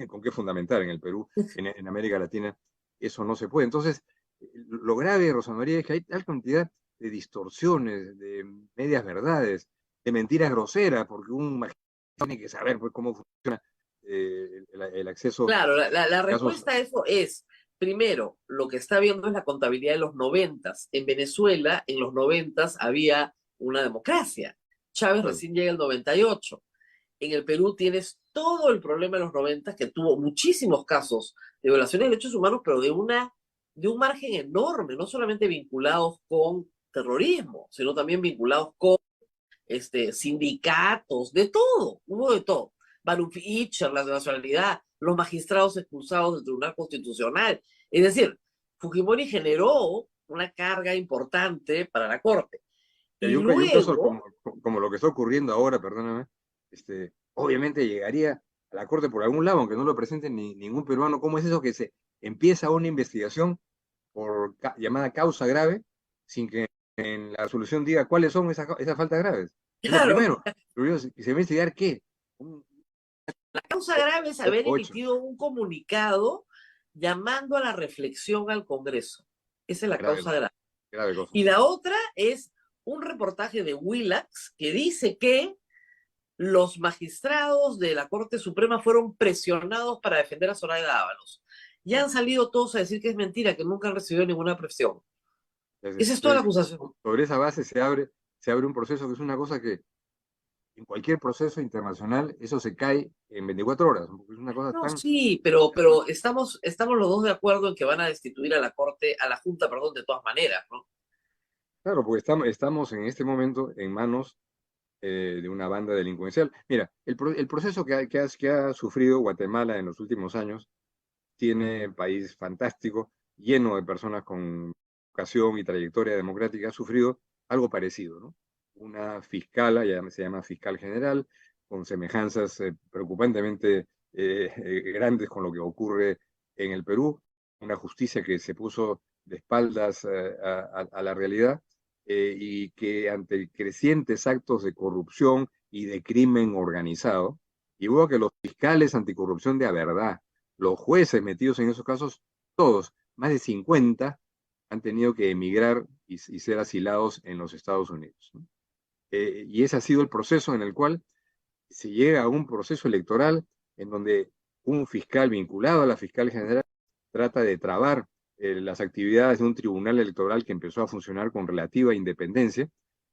con qué fundamentar. En el Perú, en América Latina, eso no se puede. Entonces, lo grave, Rosa María, es que hay tal cantidad de distorsiones, de medias verdades, de mentiras groseras, porque un magistrado tiene que saber pues, cómo funciona el acceso Claro, la a casos. respuesta a eso es, primero, lo que está viendo es la contabilidad de los noventas. En Venezuela, en los noventas había una democracia. Chávez Claro, recién llega en el 98. En el Perú tienes todo el problema de los noventas, que tuvo muchísimos casos de violaciones de derechos humanos, pero de un margen enorme, no solamente vinculados con terrorismo, sino también vinculados con sindicatos, de todo, hubo de todo. Baruch Itcher, la nacionalidad, los magistrados expulsados del Tribunal Constitucional. Es decir, Fujimori generó una carga importante para la Corte. Y y un caso luego, como lo que está ocurriendo ahora, perdóname, obviamente llegaría a la Corte por algún lado, aunque no lo presente ningún peruano. ¿Cómo es eso que se empieza una investigación llamada causa grave, sin que en la resolución diga cuáles son esas faltas graves? Es lo claro, primero. Primero, ¿se va a investigar qué? la causa grave es haber Ocho. emitido un comunicado llamando a la reflexión al Congreso. Esa es la Grave, causa grave. grave cosa. Y la otra es un reportaje de Willax que dice que los magistrados de la Corte Suprema fueron presionados para defender a Zoraida Ábalos. Ya han salido todos a decir que es mentira, que nunca han recibido ninguna presión. Esa es toda la acusación. Sobre esa base se abre un proceso que es una cosa que en cualquier proceso internacional eso se cae en 24 horas, porque es una cosa No, tan. sí, pero estamos los dos de acuerdo en que van a destituir a la Corte, a la Junta, perdón, de todas maneras, ¿no? Claro, porque estamos en este momento en manos de una banda delincuencial. Mira, el proceso que ha sufrido Guatemala en los últimos años tiene país fantástico, lleno de personas con vocación y trayectoria democrática, ha sufrido algo parecido, ¿no? Una fiscala, se llama fiscal general, con semejanzas preocupantemente grandes con lo que ocurre en el Perú, una justicia que se puso de espaldas a la realidad, y que ante crecientes actos de corrupción y de crimen organizado, llevó a que los fiscales anticorrupción de a verdad, los jueces metidos en esos casos, todos, más de 50, han tenido que emigrar y ser asilados en los Estados Unidos, ¿no? Y ese ha sido el proceso en el cual se llega a un proceso electoral en donde un fiscal vinculado a la fiscal general trata de trabar las actividades de un tribunal electoral que empezó a funcionar con relativa independencia,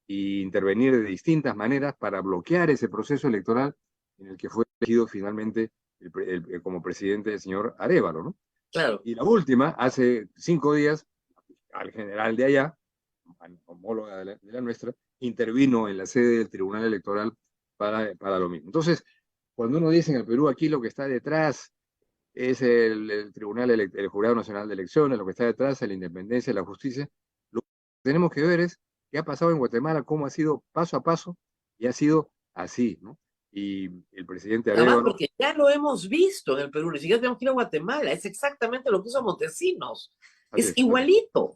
e intervenir de distintas maneras para bloquear ese proceso electoral en el que fue elegido finalmente como presidente el señor Arévalo, ¿no? Claro. Y la última, hace 5 días, al general de allá, homóloga de la nuestra, intervino en la sede del Tribunal Electoral para lo mismo. Entonces, cuando uno dice en el Perú, aquí lo que está detrás es el Tribunal, el Jurado Nacional de Elecciones, lo que está detrás es la independencia de la justicia, lo que tenemos que ver es qué ha pasado en Guatemala, cómo ha sido paso a paso, y ha sido así, ¿no? Y el presidente Además, Arévalo... porque ya lo hemos visto en el Perú, ni siquiera tenemos que ir a Guatemala, es exactamente lo que hizo Montesinos, Así es es, así igualito,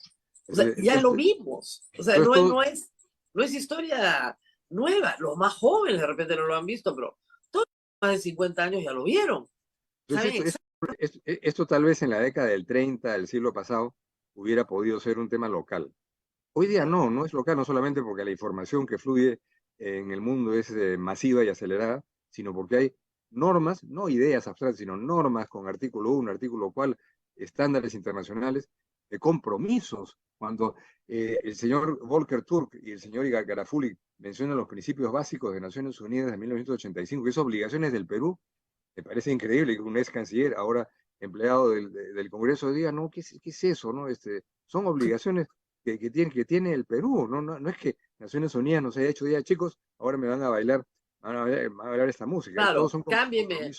o sea, es. ya lo Entonces, vimos, o sea, entonces todo, no es historia nueva, los más jóvenes de repente no lo han visto, pero todos los más de 50 años ya lo vieron, entonces saben esto tal vez en la década del 30 del siglo pasado hubiera podido ser un tema local. Hoy día exactamente. no es local, no solamente porque la información que fluye en el mundo es masiva y acelerada, sino porque hay normas, no ideas abstractas, sino normas con artículo 1, artículo cual, estándares internacionales, de compromisos. Cuando el señor Volker Turk y el señor Garafuli mencionan los principios básicos de Naciones Unidas de 1985, que es obligaciones del Perú, me parece increíble que un ex canciller, ahora empleado del Congreso, diga, no, ¿qué es eso? ¿No? Son obligaciones que tiene el Perú, no es que Naciones Unidas nos haya hecho, ya chicos, ahora me van a bailar esta música, todos Claro, son cámbienme.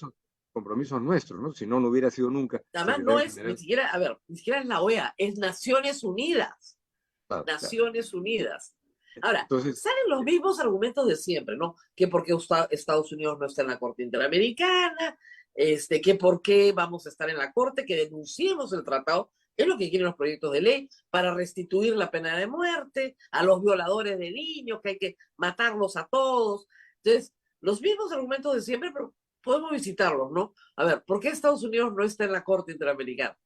compromisos nuestros, ¿no? Si no, no hubiera sido nunca Además, no secretario es ni general. siquiera, a ver, ni siquiera es la OEA, es Naciones Unidas. Claro, claro. Naciones Unidas. Ahora, Entonces, salen los mismos argumentos de siempre, ¿no? Que porque Estados Unidos no está en la Corte Interamericana, que por qué vamos a estar en la Corte, que denunciemos el tratado, es lo que quieren los proyectos de ley, para restituir la pena de muerte a los violadores de niños, que hay que matarlos a todos. Entonces, los mismos argumentos de siempre, pero podemos visitarlos, ¿no? A ver, ¿por qué Estados Unidos no está en la Corte Interamericana?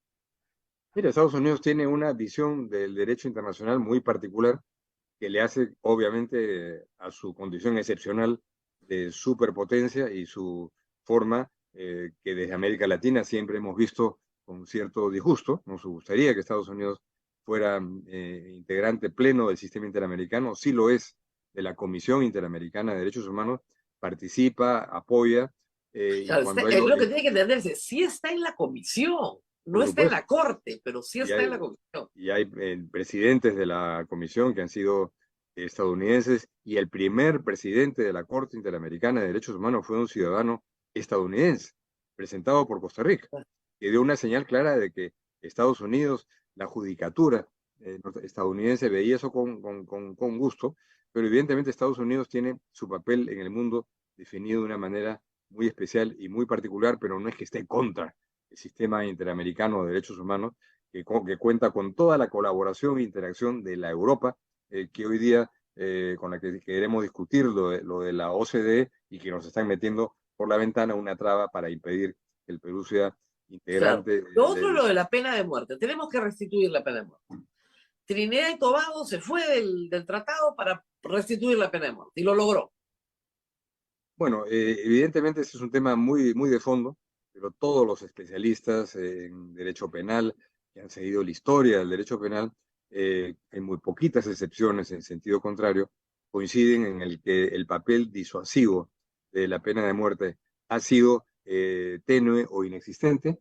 mira, Estados Unidos tiene una visión del derecho internacional muy particular que le hace, obviamente, a su condición excepcional de superpotencia y su forma que desde América Latina siempre hemos visto con cierto disgusto. Nos gustaría que Estados Unidos fuera integrante pleno del sistema interamericano, sí lo es, de la Comisión Interamericana de Derechos Humanos, participa, apoya, y Claro, cuando hay es lo que tiene que entenderse, sí está en la comisión, no por está en la supuesto, corte, pero sí y está en hay, la comisión. y hay presidentes de la comisión que han sido estadounidenses, y el primer presidente de la Corte Interamericana de Derechos Humanos fue un ciudadano estadounidense, presentado por Costa Rica, que dio una señal clara de que Estados Unidos, la judicatura estadounidense veía eso con gusto, pero evidentemente Estados Unidos tiene su papel en el mundo definido de una manera muy especial y muy particular, pero no es que esté contra el sistema interamericano de derechos humanos, que cuenta con toda la colaboración e interacción de la Europa, que hoy día, con la que queremos discutir lo de la OCDE, y que nos están metiendo por la ventana una traba para impedir que el Perú sea Claro. integrante Lo otro es lo de la pena de muerte. Tenemos que restituir la pena de muerte. Trinidad y Tobago se fue del tratado para restituir la pena de muerte y lo logró. Bueno, evidentemente ese es un tema muy de fondo, pero todos los especialistas en derecho penal que han seguido la historia del derecho penal, en muy poquitas excepciones en sentido contrario, coinciden en el que el papel disuasivo de la pena de muerte ha sido tenue o inexistente,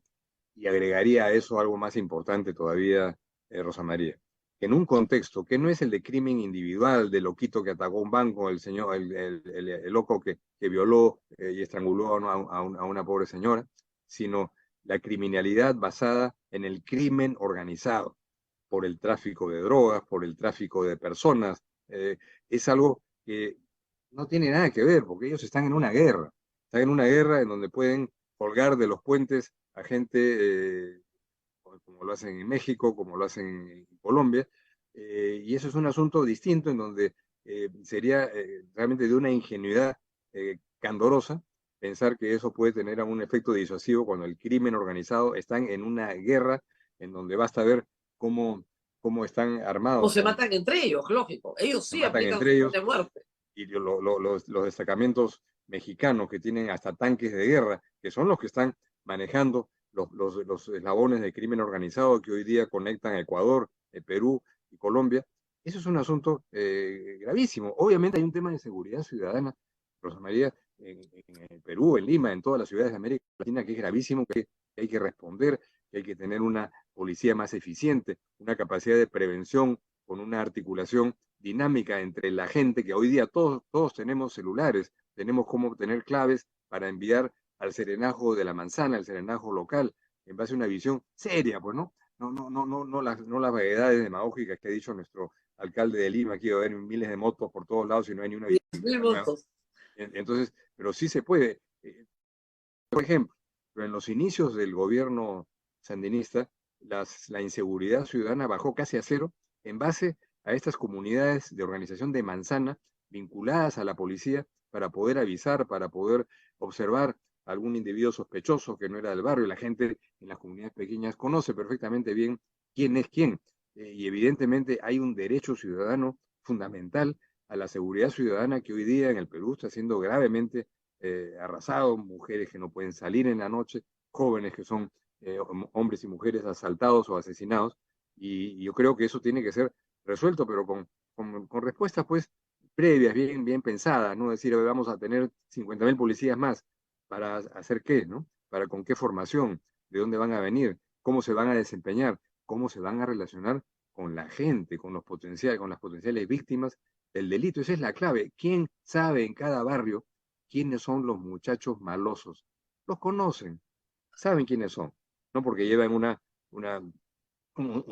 y agregaría a eso algo más importante todavía, Rosa María, que en un contexto que no es el de crimen individual, de loquito que atacó un banco, el señor, el loco que violó y estranguló a una pobre señora, sino la criminalidad basada en el crimen organizado, por el tráfico de drogas, por el tráfico de personas, es algo que no tiene nada que ver, porque ellos están en una guerra en donde pueden colgar de los puentes a gente, como lo hacen en México, como lo hacen en Colombia, y eso es un asunto distinto en donde sería realmente de una ingenuidad candorosa pensar que eso puede tener un efecto disuasivo cuando el crimen organizado están en una guerra en donde basta ver cómo están O armados, se matan entre ellos, lógico. Ellos se sí matan aplican su entre pena ellos, de muerte. y los destacamentos mexicanos que tienen hasta tanques de guerra, que son los que están manejando los eslabones de crimen organizado que hoy día conectan a Ecuador, Perú y Colombia, Eso es un asunto gravísimo. Obviamente hay un tema de seguridad ciudadana, Rosa María, en el Perú, en Lima, en todas las ciudades de América Latina, que es gravísimo, que hay que responder, que hay que tener una policía más eficiente, una capacidad de prevención con una articulación dinámica entre la gente, que hoy día todos tenemos celulares, tenemos cómo obtener claves para enviar al serenajo de la manzana, al serenajo local, en base a una visión seria, pues, ¿no? No las vaguedades demagógicas que ha dicho nuestro alcalde de Lima, que iba a haber miles de motos por todos lados y no hay ni una 10.000 nueva. votos. Entonces, pero sí se puede. Por ejemplo, en los inicios del gobierno sandinista, la inseguridad ciudadana bajó casi a cero en base a estas comunidades de organización de manzana vinculadas a la policía para poder avisar, para poder observar algún individuo sospechoso que no era del barrio. La gente en las comunidades pequeñas conoce perfectamente bien quién es quién. Y evidentemente hay un derecho ciudadano fundamental a la seguridad ciudadana que hoy día en el Perú está siendo gravemente arrasado, mujeres que no pueden salir en la noche, jóvenes que son hombres y mujeres asaltados o asesinados, y yo creo que eso tiene que ser resuelto, pero con respuestas pues previas, bien pensadas, no decir, vamos a tener 50.000 policías más, ¿para hacer qué, no? ¿Para con qué formación? ¿De dónde van a venir? ¿Cómo se van a desempeñar? ¿Cómo se van a relacionar con la gente, con las potenciales víctimas del delito? Esa es la clave. ¿Quién sabe en cada barrio quiénes son los muchachos malosos? Los conocen, saben quiénes son, no porque llevan un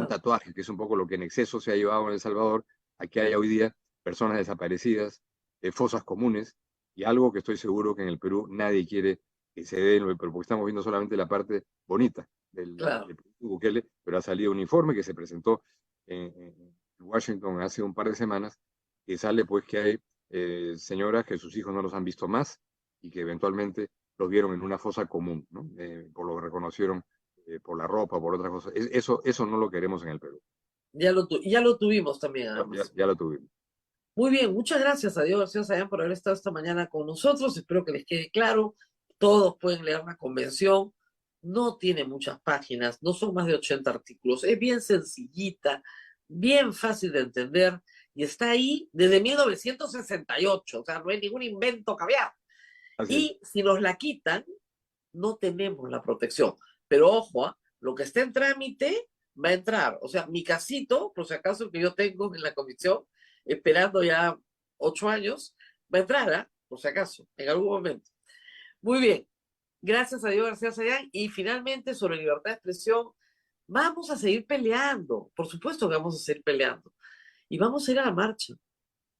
tatuaje, que es un poco lo que en exceso se ha llevado en El Salvador. Aquí hay hoy día personas desaparecidas, fosas comunes, y algo que estoy seguro que en el Perú nadie quiere que se dé, pero porque estamos viendo solamente la parte bonita del Bukele, pero ha salido un informe que se presentó en Washington hace un par de semanas, que sale pues que hay señoras que sus hijos no los han visto más y que eventualmente los vieron en una fosa común, ¿no? Por lo que reconocieron por la ropa, por otras cosas. Eso no lo queremos en el Perú. Ya lo tuvimos también, además. Ya lo tuvimos. Muy bien, muchas gracias a Diego García Sayán por haber estado esta mañana con nosotros. Espero que les quede claro. Todos pueden leer la convención. No tiene muchas páginas, no son más de 80 artículos. Es bien sencillita, bien fácil de entender y está ahí desde 1968. O sea, no hay ningún invento caviar. Y si nos la quitan, no tenemos la protección. Pero ojo, lo que esté en trámite va a entrar. O sea, mi casito, por si acaso, que yo tengo en la comisión, esperando ya 8 años, va a entrar, por si acaso, en algún momento. Muy bien. Gracias a Diego García Sayán. Y finalmente, sobre libertad de expresión, vamos a seguir peleando. Por supuesto que vamos a seguir peleando. Y vamos a ir a la marcha.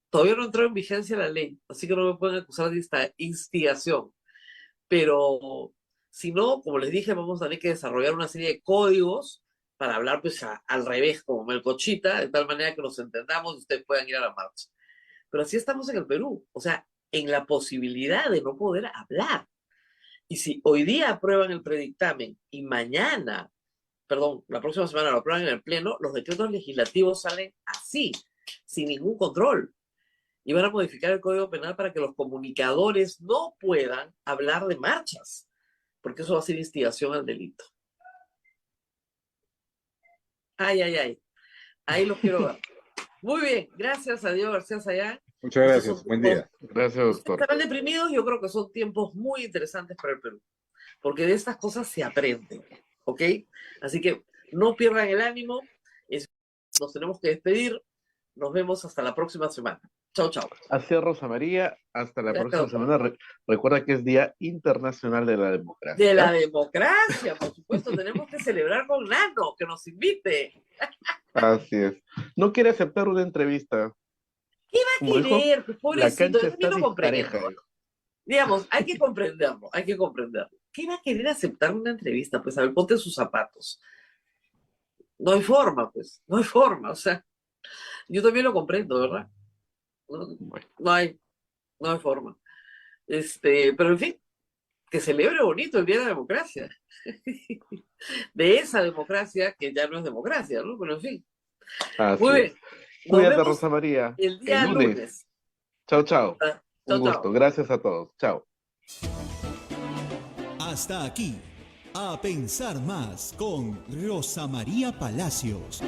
Todavía no entró en vigencia la ley, así que no me pueden acusar de esta instigación. Pero si no, como les dije, vamos a tener que desarrollar una serie de códigos para hablar pues al revés, como Melcochita, de tal manera que nos entendamos y ustedes puedan ir a la marcha. Pero así estamos en el Perú, o sea, en la posibilidad de no poder hablar. Y si hoy día aprueban el predictamen y mañana, perdón, la próxima semana lo aprueban en el Pleno, los decretos legislativos salen así, sin ningún control. Y van a modificar el Código Penal para que los comunicadores no puedan hablar de marchas, porque eso va a ser instigación al delito. Ay. Ahí los quiero ver. Muy bien, gracias a Diego García Sayán. Muchas gracias, buen día. Gracias, doctor. Estarán deprimidos, yo creo que son tiempos muy interesantes para el Perú, porque de estas cosas se aprenden, ¿ok? Así que no pierdan el ánimo, nos tenemos que despedir, nos vemos hasta la próxima semana. Chao. Así es, Rosa María, hasta la Gracias, próxima doctor. semana. Recuerda que es Día Internacional de la Democracia. De la democracia, por supuesto, tenemos que celebrar con Nano, que nos invite. Así es. No quiere aceptar una entrevista. ¿Qué va a Como dijo, querer? Pues, la pobrecito, cancha yo está también lo comprendo. dispareja. Digamos, hay que comprenderlo. ¿Qué va a querer aceptar una entrevista? Pues a ver, ponte sus zapatos. No hay forma, o sea, yo también lo comprendo, ¿verdad? No hay forma. Pero en fin, que celebre bonito el Día de la Democracia. De esa democracia que ya no es democracia, ¿no? Pero en fin. Así Muy es. bien. Nos Cuídate, vemos Rosa María. el día lunes. Chao. Chao, Un gusto. chao. Gracias a todos. Chao. Hasta aquí, A Pensar Más con Rosa María Palacios.